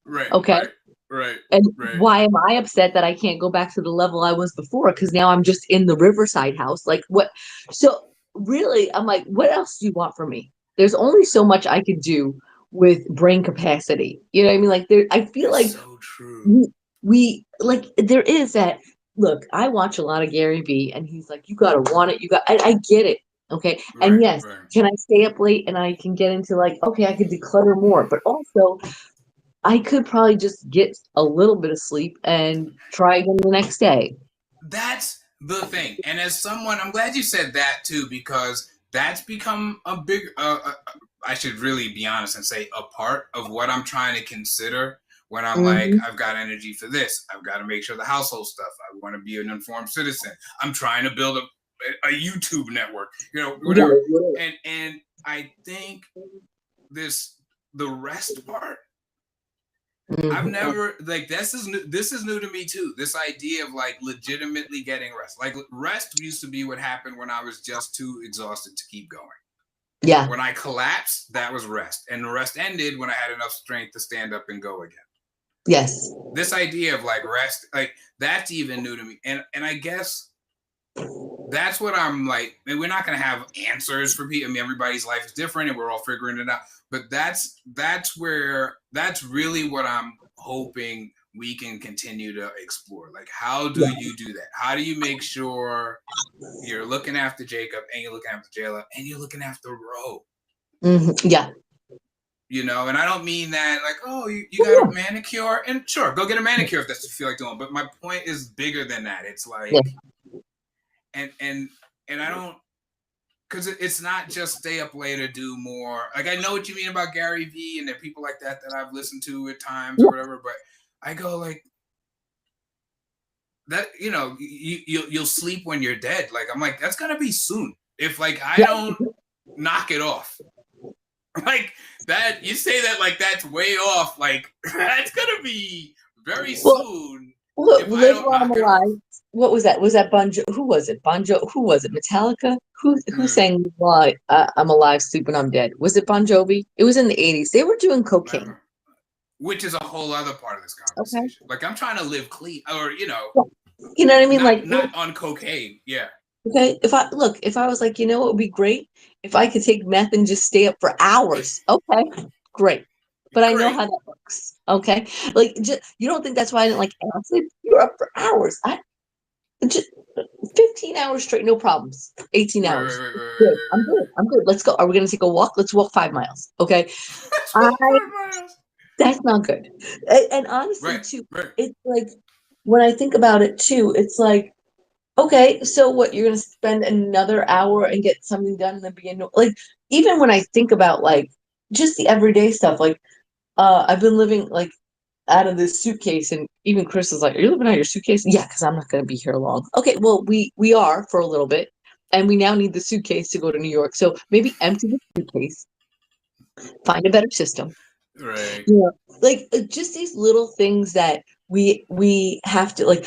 Right. Okay. Right. And why am I upset that I can't go back to the level I was before? Because now I'm just in the Riverside house. Like what? So really, I'm like, what else do you want from me? There's only so much I could do with brain capacity. You know what I mean? Like I feel like so true. We like there is that. Look, I watch a lot of Gary Vee, and he's like, you gotta want it. I get it. Okay. And yes, can I stay up late and I can get into like, okay, I could declutter more, but also I could probably just get a little bit of sleep and try again the next day. That's the thing. And as someone, I'm glad you said that too, because that's become a big, I should really be honest and say a part of what I'm trying to consider when I'm like, I've got energy for this. I've got to make sure the household stuff. I want to be an informed citizen. I'm trying to build a YouTube network, whatever. And I think the rest part, I've never this is new to me too. This idea of like legitimately getting rest. Like rest used to be what happened when I was just too exhausted to keep going. Yeah. When I collapsed, that was rest. And the rest ended when I had enough strength to stand up and go again. Yes. This idea of like rest, like that's even new to me. And I guess that's what I'm like. And we're not going to have answers for people. I mean, everybody's life is different and we're all figuring it out. But that's really what I'm hoping we can continue to explore. Like, how do Yeah. you do that? How do you make sure you're looking after Jacob and you're looking after Jayla and you're looking after Ro? Yeah. You know, and I don't mean that like, oh, you got a manicure, and sure, go get a manicure if that's what you feel like doing. But my point is bigger than that. It's like, and I don't, because it's not just stay up later, do more. Like, I know what you mean about Gary Vee and the people like that I've listened to at times or whatever. But I go like that. You know, you'll sleep when you're dead. Like, I'm like, that's gonna be soon. If like I don't knock it off. Like that, you say that like that's way off. Like that's gonna be very soon if I Live don't while I'm knock it off. alive. What was that? Was that Who was it? Who was it? Metallica? Who sang "Why I'm Alive, Sleep When I'm Dead"? Was it Bon Jovi? It was in the '80s. They were doing cocaine. Which is a whole other part of this Okay. conversation. Like, I'm trying to live clean, or You know what I mean? not on cocaine. Yeah. Okay. If I was like, it would be great if I could take meth and just stay up for hours. Okay, great. But I know Great. how that works. Okay. Like, you don't think that's why I didn't like acid? You're up for hours. Just 15 hours straight, no problems. 18 hours. Good. I'm good. I'm good. Let's go. Are we going to take a walk? Let's walk 5 miles. Okay. Let's walk 5 miles. That's not good. And honestly, too, Right. it's like when I think about it, too, it's like, okay, so what? You're going to spend another hour and get something done and then be like, even when I think about like just the everyday stuff, like, I've been living like out of this suitcase, and even Chris is like, "Are you living out of your suitcase?" Yeah, because I'm not going to be here long. Okay, well, we are for a little bit, and we now need the suitcase to go to New York. So maybe empty the suitcase, find a better system. Right. Yeah, like just these little things that we have to like,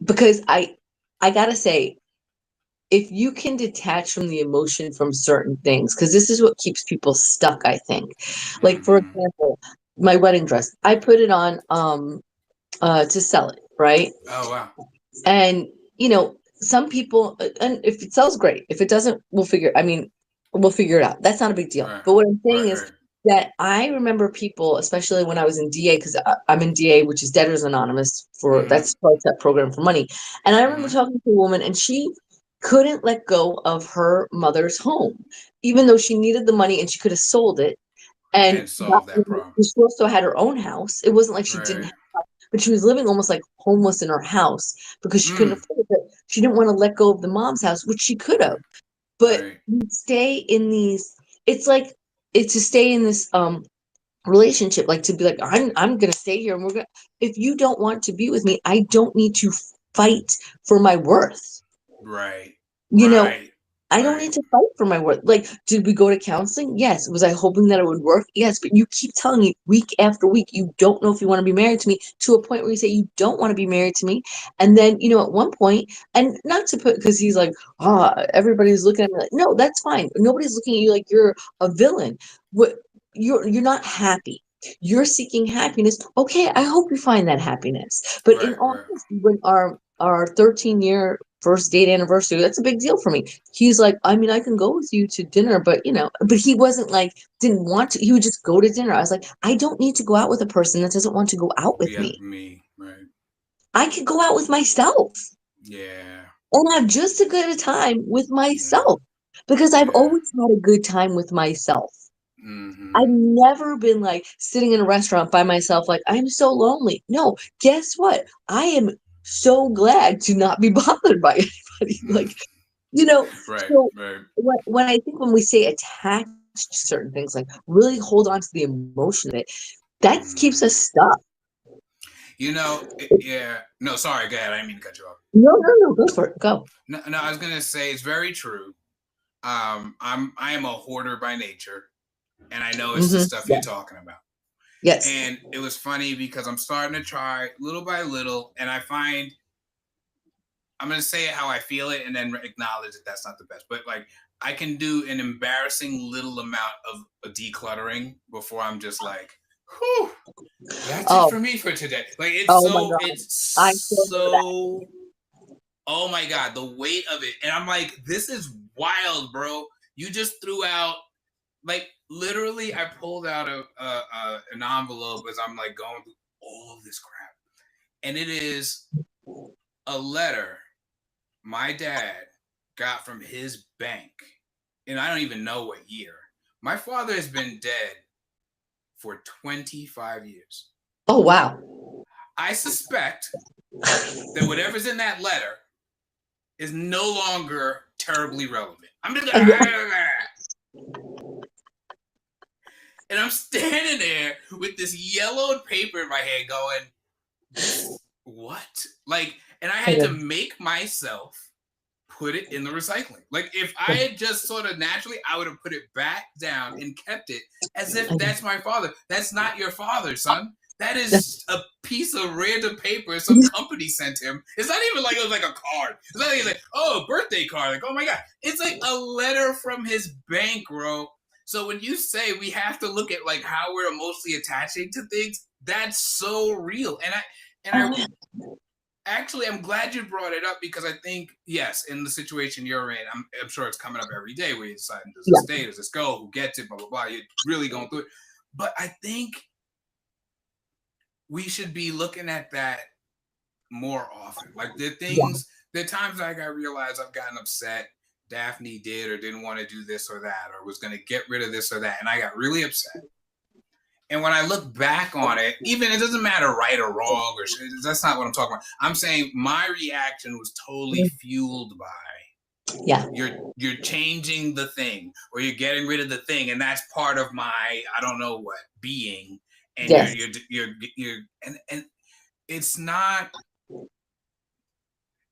because I gotta say, if you can detach from the emotion from certain things, because this is what keeps people stuck, I think. Like, for example, my wedding dress, I put it on to sell it, right? Oh wow. And some people, and if it sells, great. If it doesn't, we'll figure it out. That's not a big deal. Right. But what I'm saying is Right. that I remember people, especially when I was in DA, because I'm in DA, which is Debtors Anonymous, that starts that program for money. And I remember talking to a woman, and she couldn't let go of her mother's home, even though she needed the money and she could have sold it. And And solve that problem. she also had her own house. It wasn't like she didn't Right. have, but she was living almost like homeless in her house because she couldn't afford it. But she didn't want to let go of the mom's house, which she could have. But Right. you stay in these. It's like it's to stay in this relationship, like to be like, I'm gonna stay here, and we're gonna. If you don't want to be with me, I don't need to fight for my worth. Right. You know, Right. I don't need to fight for my worth. Like, did we go to counseling? Yes. Was I hoping that it would work? Yes. But you keep telling me week after week, you don't know if you want to be married to me, to a point where you say you don't want to be married to me. And then, at one point, and not to put, because he's like, everybody's looking at me like, no, that's fine. Nobody's looking at you like you're a villain. What you're not happy. You're seeking happiness. Okay, I hope you find that happiness. But in all honesty, when our 13-year first date anniversary, that's a big deal for me. He's like, I mean, I can go with you to dinner, but but he wasn't like, didn't want to. He would just go to dinner. I was like, I don't need to go out with a person that doesn't want to go out with Yeah. me. Me. Right. I could go out with myself Yeah. and have just as good a time with Yeah. myself, because I've Yeah. always had a good time with myself. I've Mm-hmm. never been like sitting in a restaurant by myself, like, I'm so lonely. No, guess what? I am so glad to not be bothered by anybody. Like, Right. so Right. when I think when we say attach to certain things, like really hold on to the emotion of it, that keeps us stuck. Yeah. No, sorry. Go ahead. I didn't mean to cut you off. No, go for it. Go. No, I was gonna say it's very true. I am a hoarder by nature, and I know it's the stuff Yeah. you're talking about. Yes. And it was funny because I'm starting to try little by little, and I find I'm gonna say it how I feel it, and then acknowledge that that's not the best. But like, I can do an embarrassing little amount of decluttering before I'm just like, whew, that's it Oh, for me for today. Like, oh my God. I still it's know that. so, oh my God, the weight of it. And I'm like, this is wild, bro. You just threw out like literally, I pulled out an envelope as I'm like going through all of this crap, and it is a letter my dad got from his bank, and I don't even know what year. My father has been dead for 25 years. Oh, wow. I suspect that whatever's in that letter is no longer terribly relevant. I'm just gonna, and I'm standing there with this yellowed paper in my hand going, what? Like, and I had to make myself put it in the recycling. Like, if I had just sort of naturally, I would have put it back down and kept it as if that's my father. That's not your father, son. That is a piece of random paper some company sent him. It's not even like it was like a card. It's not even like, oh, a birthday card. Like, oh my God. It's like a letter from his bank, bro. So when you say we have to look at like how we're emotionally attaching to things, that's so real. And I actually, I'm glad you brought it up because I think, yes, in the situation you're in, I'm sure it's coming up every day where you decide, does this stay, does this go, who gets it, blah, blah, blah. You're really going through it. But I think we should be looking at that more often. Like there are times like I realize I've gotten upset. Daphne did or didn't want to do this or that, or was going to get rid of this or that. And I got really upset. And when I look back on it, even it doesn't matter right or wrong, or that's not what I'm talking about. I'm saying my reaction was totally fueled by you're changing the thing or you're getting rid of the thing, and that's part of my I don't know what being, and you're and it's not.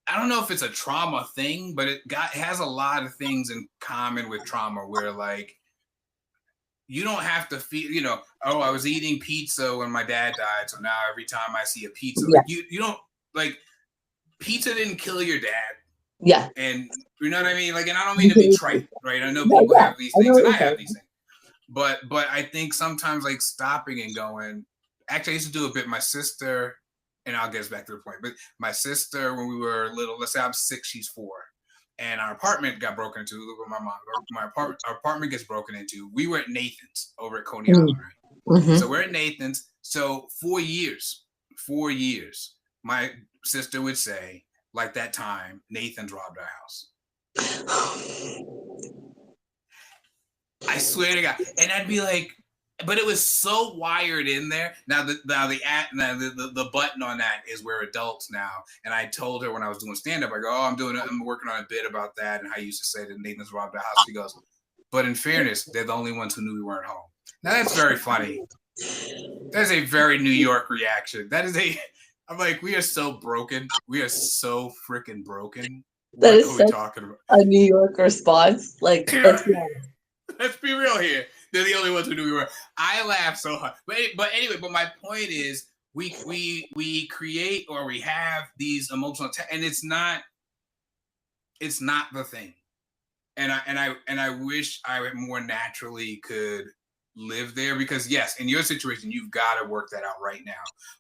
I don't know if it's a trauma thing, but it has a lot of things in common with trauma where like you don't have to feel, oh, I was eating pizza when my dad died, so now every time I see a pizza, like you don't like pizza didn't kill your dad. Yeah. And you know what I mean? Like, and I don't mean to be trite, right? I know people have these things and I have these things. But I think sometimes like stopping and going, actually I used to do a bit. My sister, and I'll get back to the point, but my sister, when we were little, let's say I'm 6, she's 4. And our apartment got broken into. Look what my mom, our apartment gets broken into. We were at Nathan's over at Coney Island, right? Mm-hmm. So we're at Nathan's. So 4 years, my sister would say, like that time, Nathan's robbed our house. I swear to God. And I'd be like, but it was so wired in there. Now the button on that is we're adults now. And I told her when I was doing stand-up, I go, oh, I'm working on a bit about that and how you used to say that Nathan's robbed our house. She goes, but in fairness, they're the only ones who knew we weren't home. Now that's very funny. That's a very New York reaction. I'm like, we are so broken. We are so freaking broken. What are we talking about? A New York response. Like, let's be real here. They're the only ones who knew we were. I laugh so hard. But anyway, my point is we create or we have these emotional and it's not the thing. And I wish I more naturally could live there because yes, in your situation, you've got to work that out right now.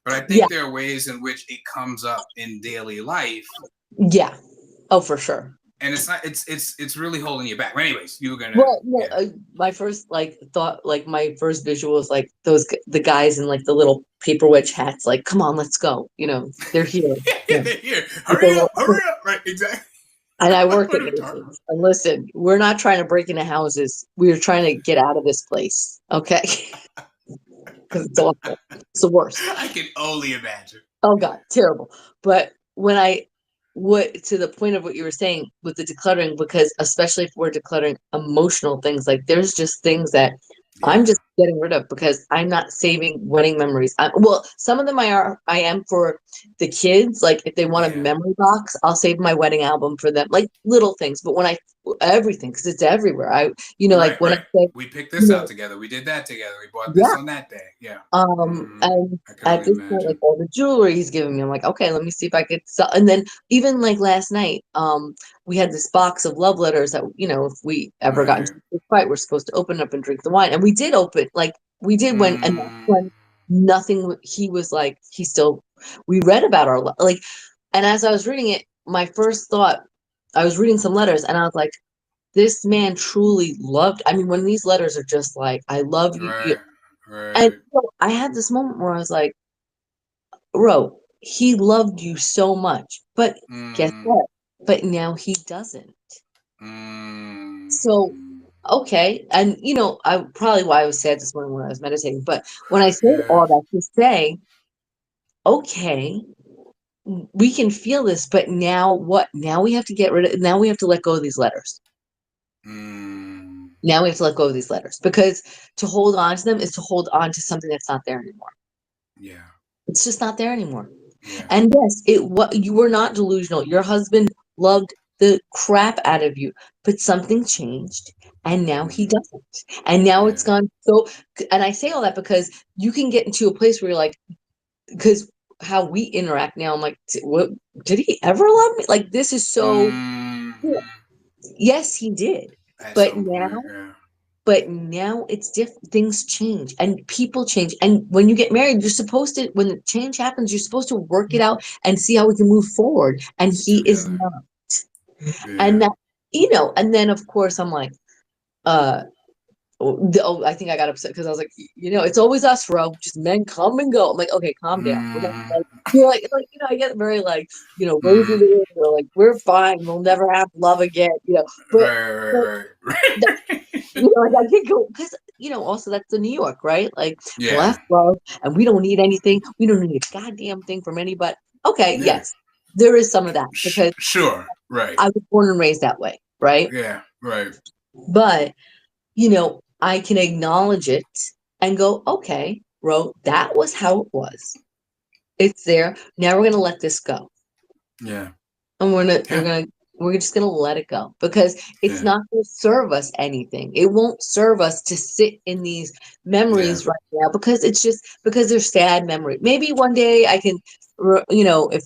But I think there are ways in which it comes up in daily life. Yeah. Oh, for sure. And it's not. It's really holding you back. But anyways, you were gonna. My first thought, my first visual was like the guys in like the little paper wedge hats. Like, come on, let's go. They're here. They're here. Hurry up! Right, exactly. And I work at Nathan's. And listen, we're not trying to break into houses. We're trying to get out of this place. Okay. Because it's awful. It's the worst. I can only imagine. Oh God, terrible. But when to the point of what you were saying with the decluttering, because especially if we're decluttering emotional things, like there's just things that I'm just getting rid of because I'm not saving wedding memories. Some of them I am for the kids. Like if they want a memory box, I'll save my wedding album for them, like little things. But when everything, because it's everywhere. I say we picked this out together, we did that together, we bought this on that day. Yeah. And at this point, like all the jewelry he's giving me, I'm like, okay, let me see if I could sell. And then even like last night, we had this box of love letters that, if we ever got into a fight, we're supposed to open up and drink the wine. And we did open, when nothing, he was like, we read about our, and as I was reading it, my first thought, I was reading some letters and I was like, this man truly loved. I mean, when these letters are just like, I love you. Right. And Right. I had this moment where I was like, Ro, he loved you so much. But guess Mm, what? But now he doesn't. So, mm, okay. And, I probably why I was sad this morning when I was meditating. But when I say yeah. all that to say, okay, we can feel this, but now what? Now we have to get rid of, now we have to let go of these letters. Mm, Now we have to let go of these letters because to hold on to them is to hold on to something that's not there anymore. yeah. It's just not there anymore. Yeah. And yes, what you were not delusional. Your husband loved the crap out of you, but something changed and now he Mm, doesn't. And now it's yeah. gone so, and I say all that because you can get into a place where you're like, because how we interact now, I'm like, what did he ever love me? Like this is so Mm, yes, he did. at But some point, now yeah. But now it's different. Things change and people change. And when you get married, you're supposed to, when the change happens, you're supposed to work it out and see how we can move forward. And he is Together. not. And Yeah. that, and then of course I'm like, uh, I think I got upset because I was like, it's always us, bro. Just men come and go. I'm like, okay, calm down. We're not Mm, like, I get very like, rosy mm, with it. We're like, we're fine. We'll never have love again, but, but right. Right. Right. like I could go because also that's the New York, right? Like Yeah. left love, and we don't need anything. We don't need a goddamn thing from anybody. Okay, Yeah. yes, there is some of that because Sure. Right. I was born and raised that way, right? Yeah. Right. But I can acknowledge it and go, okay, Ro, that was how it was. It's there. Now we're gonna let this go. Yeah. And Yeah. we're just gonna let it go because it's Yeah. not gonna serve us anything. It won't serve us to sit in these Yeah. memories right now because it's just because they're sad memory. Maybe one day I can if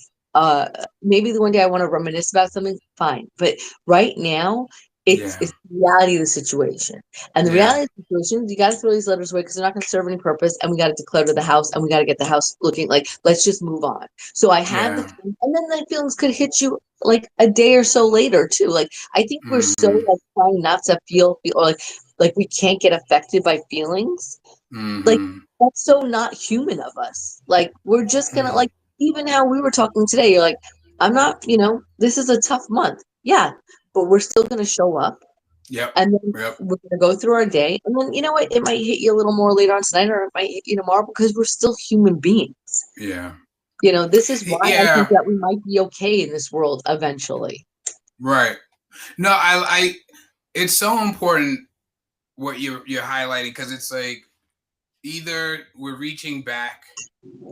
maybe the one day I want to reminisce about something, fine. But right now it's Yeah. it's the reality of the situation. And the Yeah. reality of the situation, you gotta throw these letters away because they're not gonna serve any purpose and we gotta declare to the house and we gotta get the house looking like let's just move on. So I had the Yeah. feeling, and then the feelings could hit you like a day or so later too. Like I think we're so Mm-hmm. like trying not to feel or like we can't get affected by feelings. Like Mm-hmm. that's so not human of us. Like we're just gonna Mm. like even how we were talking today, you're like, I'm not, this is a tough month. Yeah, but we're still gonna show up Yep. and then Yep. we're gonna go through our day. And then you know what? It might hit you a little more later on tonight or it might hit you tomorrow because we're still human beings. Yeah. This is why I think Yeah. that we might be okay in this world eventually. Right. No, it's so important what you're highlighting because it's like either we're reaching back,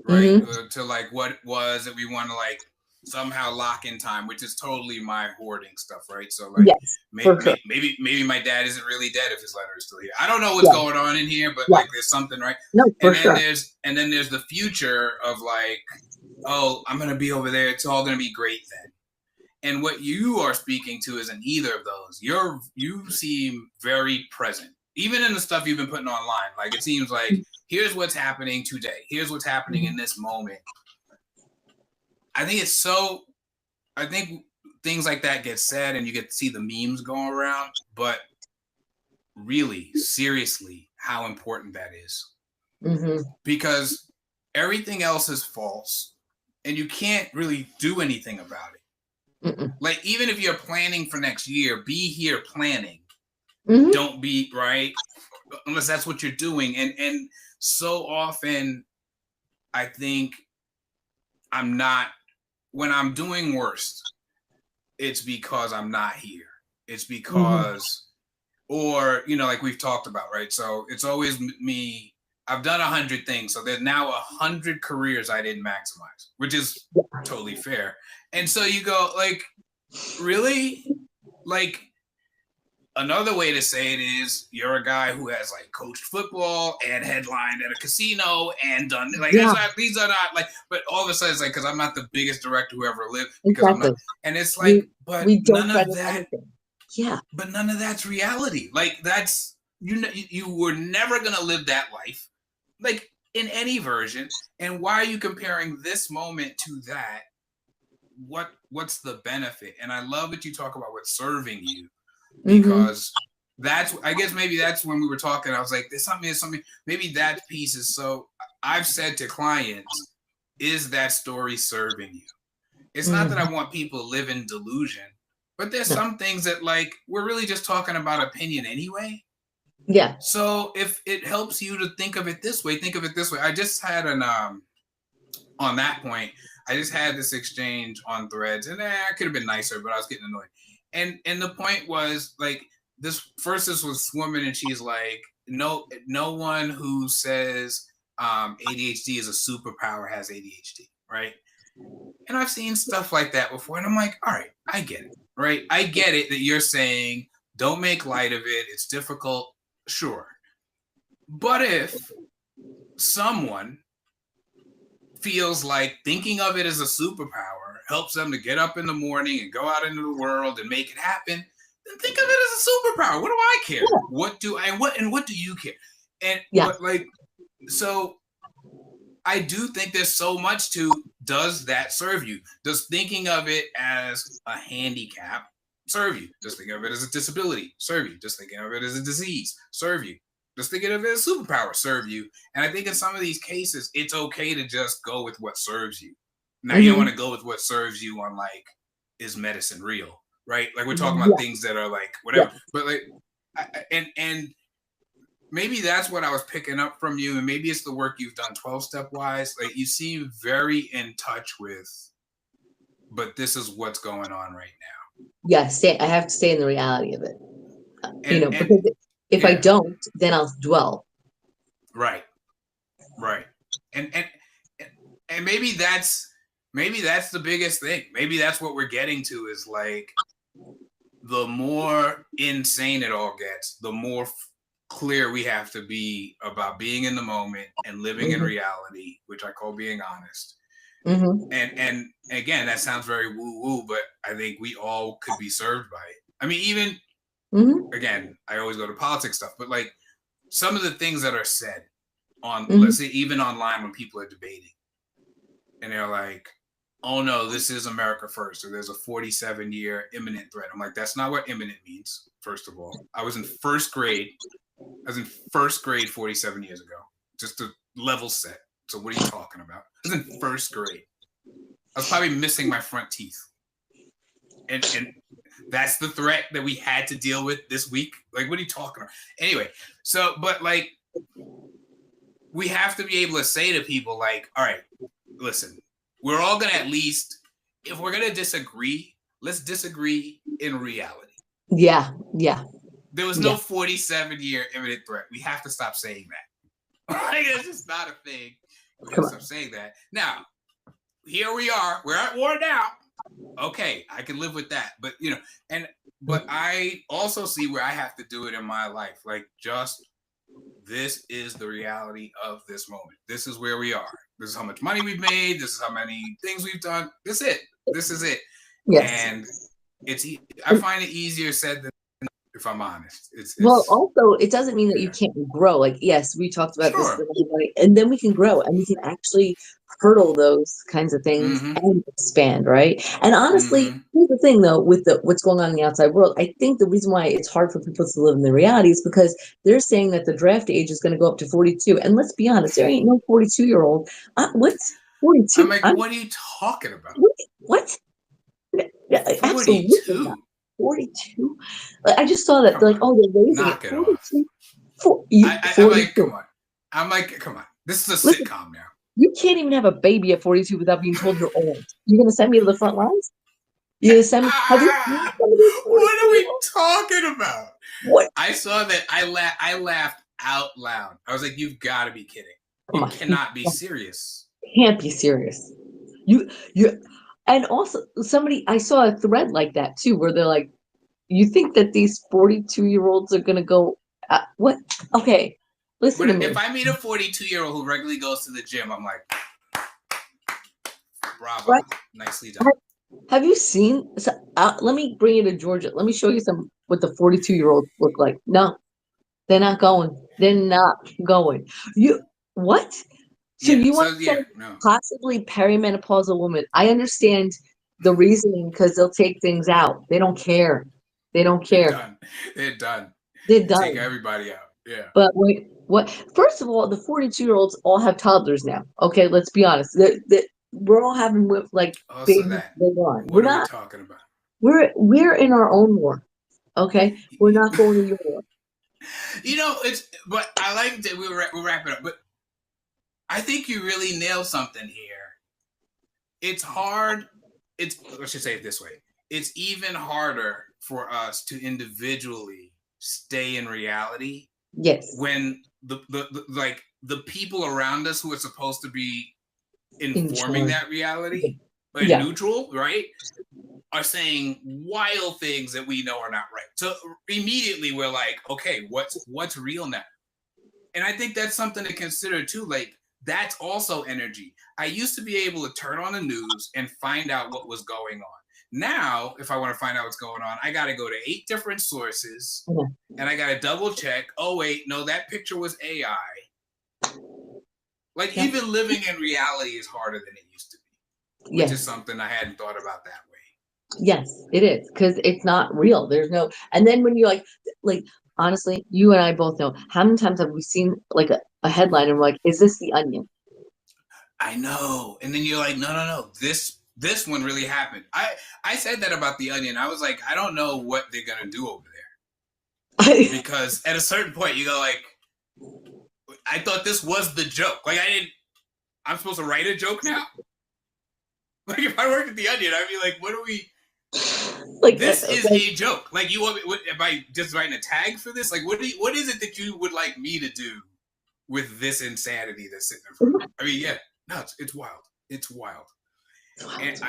right, Hmm. to like what it was that we want to like somehow lock in time, which is totally my hoarding stuff, right? So like Yes, for sure. maybe my dad isn't really dead if his letter is still here. I don't know what's Yeah, going on in here, but yeah. like there's something, right? No, for And then sure. there's the future of like, oh, I'm gonna be over there. It's all gonna be great then. And what you are speaking to isn't either of those. You seem very present, even in the stuff you've been putting online. Like it seems like here's what's happening today. Here's what's happening in this moment. I think it's so. I think things like that get said, and you get to see the memes going around. But really, seriously, how important that is, Hmm. because everything else is false, and you can't really do anything about it. Mm-mm. Like even if you're planning for next year, be here planning. Hmm. Don't be right unless that's what you're doing. And so often I think I'm not when I'm doing worst, it's because I'm not here. It's Hmm. because or like we've talked about, right? So it's always me. I've done 100 things, so there's now 100 careers I didn't maximize, which is totally fair. And so you go like, really? Like another way to say it is you're a guy who has like coached football and headlined at a casino and done like Yeah, these are not like, but all of a sudden it's like because I'm not the biggest director who ever lived because I'm exactly. not, and it's like, We but we don't none try of to that, anything. Yeah. but none of that's reality. Like that's you were never gonna live that life, like in any version. And why are you comparing this moment to that? What's the benefit? And I love that you talk about what's serving you Mm-hmm. because I guess maybe that's when we were talking. I was like, there's something. Maybe that piece is so. I've said to clients, is that story serving you? It's not that Mm-hmm. I want people to live in delusion, but there's No. some things that like we're really just talking about opinion anyway. Yeah. So if it helps you to think of it this way, think of it this way. I just had an on that point, I just had this exchange on Threads, and I could have been nicer, but I was getting annoyed. And the point was like this was woman, and she's like, no one who says ADHD is a superpower has ADHD, right? And I've seen stuff like that before, and I'm like, all right, I get it, right? I get it that you're saying don't make light of it. It's difficult, sure. But if someone feels like thinking of it as a superpower helps them to get up in the morning and go out into the world and make it happen, then think of it as a superpower. What do I care? Yeah. What do you care? And Yeah. but like, so I do think there's so much to, does that serve you? Does thinking of it as a handicap serve you? Just think of it as a disability, serve you? Just thinking of it as a disease, serve you? Just thinking of it as a superpower, serve you? And I think in some of these cases, it's okay to just go with what serves you. Now, you don't want to go with what serves you on like, is medicine real? Right? Like we're talking about Yeah. things that are like whatever, Yeah. but like, and maybe that's what I was picking up from you, and maybe it's the work you've done 12-step wise. Like you seem very in touch with, but this is what's going on right now. Yeah. I have to stay in the reality of it. And Because if I yeah, don't, then I'll dwell. right, right. And and maybe that's the biggest thing. Maybe that's what we're getting to is like the more insane it all gets, the more clear we have to be about being in the moment and living in Mm-hmm. reality, which I call being honest. Mm-hmm. And again, that sounds very woo woo, but I think we all could be served by it. I mean, even Mm-hmm. again, I always go to politics stuff, but like some of the things that are said on, Mm-hmm. let's say, even online when people are debating, and they're like, "Oh no, this is America first," or "There's a 47-year imminent threat." I'm like, that's not what imminent means. First of all, I was in first grade 47 years ago, just to level set. So what are you talking about? I was in first grade. I was probably missing my front teeth. And that's the threat that we had to deal with this week. Like, what are you talking about? Anyway, so, but like, we have to be able to say to people, like, all right, listen, we're all going to at least, if we're going to disagree, let's disagree in reality. Yeah. Yeah. There was no 47-year imminent threat. We have to stop saying that. Like, it's just not a thing. We have to stop saying that. Now, here we are. We're at war now. Okay, I can live with that. But but I also see where I have to do it in my life. Like, just this is the reality of this moment. This is where we are. This is how much money we've made. This is how many things we've done. This is it. This is it. Yes. And I find it easier said than done, if I'm honest. Well, also, it doesn't mean that you yeah. can't grow. Like, yes, we talked about this, Sure. and then we can grow and we can actually hurdle those kinds of things Mm-hmm. and expand, right? And honestly, Mm-hmm. here's the thing, though, with what's going on in the outside world. I think the reason why it's hard for people to live in the reality is because they're saying that the draft age is going to go up to 42. And let's be honest, there ain't no 42-year-old. What's 42? I'm like, what are you talking about? What? Absolutely 42? not. 42? I just saw that. They're like, oh, they're raising Knock it. it off. 42. I'm like, come on. I'm like, come on. This is a Listen, sitcom now. you can't even have a baby at 42 without being told you're old. You're going to send me to the front lines? You're going to send me? Have you seen some of these What are we 42-year-olds? talking about? What? I saw that. I laughed out loud. I was like, you've got to be kidding. Come You on. cannot be serious. Can't be serious. You, and also I saw a thread like that too, where they're like, you think that these 42-year-olds are going to go, what? Okay. Listen to me. If I meet a 42-year-old who regularly goes to the gym, I'm like, bravo, Right? nicely done. Have you seen? Let me bring you to Georgia. Let me show you what the 42-year-olds look like. No, they're not going. They're not going. What? So Yeah. you So want yeah, some no. possibly perimenopausal woman? I understand the reasoning because they'll take things out. They don't care. They don't They're care. done. They're done. They're They take done. everybody out. Yeah. But wait, what? First of all, the 42-year-olds all have toddlers now. Okay, let's be honest. We're all having like Also babies that. later on. We're What are we not. talking about? We're in our own war. Okay, we're not going to your war. But I like that we'll wrap it up. But I think you really nailed something here. It's hard. I should say it this way. It's even harder for us to individually stay in reality. Yes. When the people around us who are supposed to be informing that reality, like neutral, right, are saying wild things that we know are not right. So immediately we're like, okay, what's real now? And I think that's something to consider too. Like, that's also energy. I used to be able to turn on the news and find out what was going on. Now, if I want to find out what's going on, I got to go to 8 different sources and I got to double check. Oh, wait, no, that picture was AI. Like, even living in reality is harder than it used to be, which is something I hadn't thought about that way. Yes, it is, because it's not real. There's no, and then when you like, honestly, you and I both know how many times have we seen like a headline and we're like, is this the Onion? I know. And then you're like, no. This one really happened. I said that about the Onion. I was like, I don't know what they're gonna do over there. Because at a certain point you go like, I thought this was the joke. Like, I'm supposed to write a joke now? Like, if I worked at the Onion, I'd be like, what are we like, this is a joke. Like, you want me, am I just writing a tag for this? Like, what is it that you would like me to do with this insanity that's sitting in front of me? I mean, yeah, no, it's wild. It's wild. And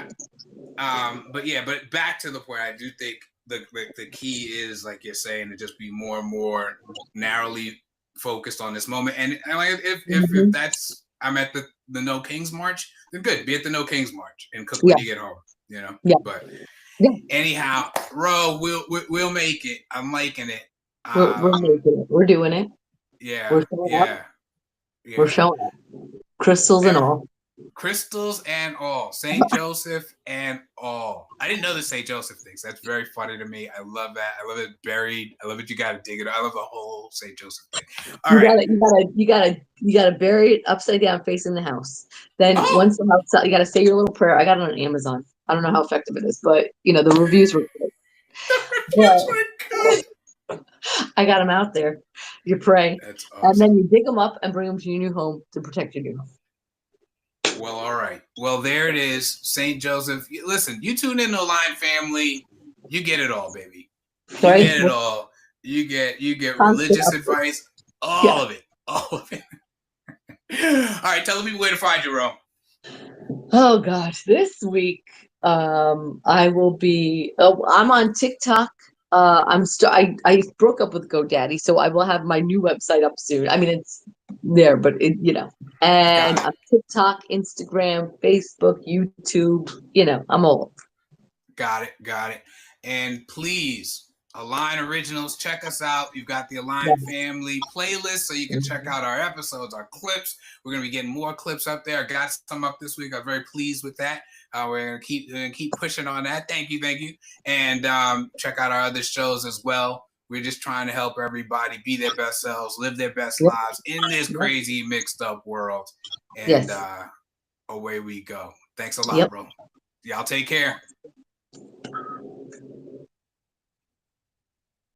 but back to the point, I do think the key is, like you're saying, to just be more and more narrowly focused on this moment. And like, if that's, I'm at the No Kings March, then good. Be at the No Kings March and cook when you get home. You know. Yeah. But anyhow, Ro, we'll make it. I'm liking it. We're making it. We're doing it. Yeah. We're showing up. We're showing up. Crystals and all. Crystals and all. St. Joseph and all. I didn't know the St. Joseph things. That's very funny to me. I love that. I love it buried. I love it. You got to dig it. I love the whole St. Joseph thing. All right. You gotta bury it upside down facing the house. Then once the house, you gotta say your little prayer. I got it on Amazon. I don't know how effective it is, but the reviews were good. I got them out there. You pray. That's awesome. And then you dig them up and bring them to your new home to protect your new home. Well, all right. Well, there it is. St. Joseph. Listen, you tune in to AlignFamily. You get it all, baby. You get it all. You get religious advice. All of it. All of it. All right. Tell the people where to find you, Ro. Oh, gosh. This week, I will be, I'm on TikTok. I broke up with GoDaddy, so I will have my new website up soon. I mean, it's there, but and I'm TikTok, Instagram, Facebook, YouTube, I'm old. Got it. And please, Align Originals, check us out. You've got the AlignFamily playlist, so you can check out our episodes, our clips. We're going to be getting more clips up there. I got some up this week. I'm very pleased with that. We're going to keep pushing on that. Thank you. And check out our other shows as well. We're just trying to help everybody be their best selves, live their best lives in this crazy, mixed up world. And away we go. Thanks a lot, bro. Y'all take care.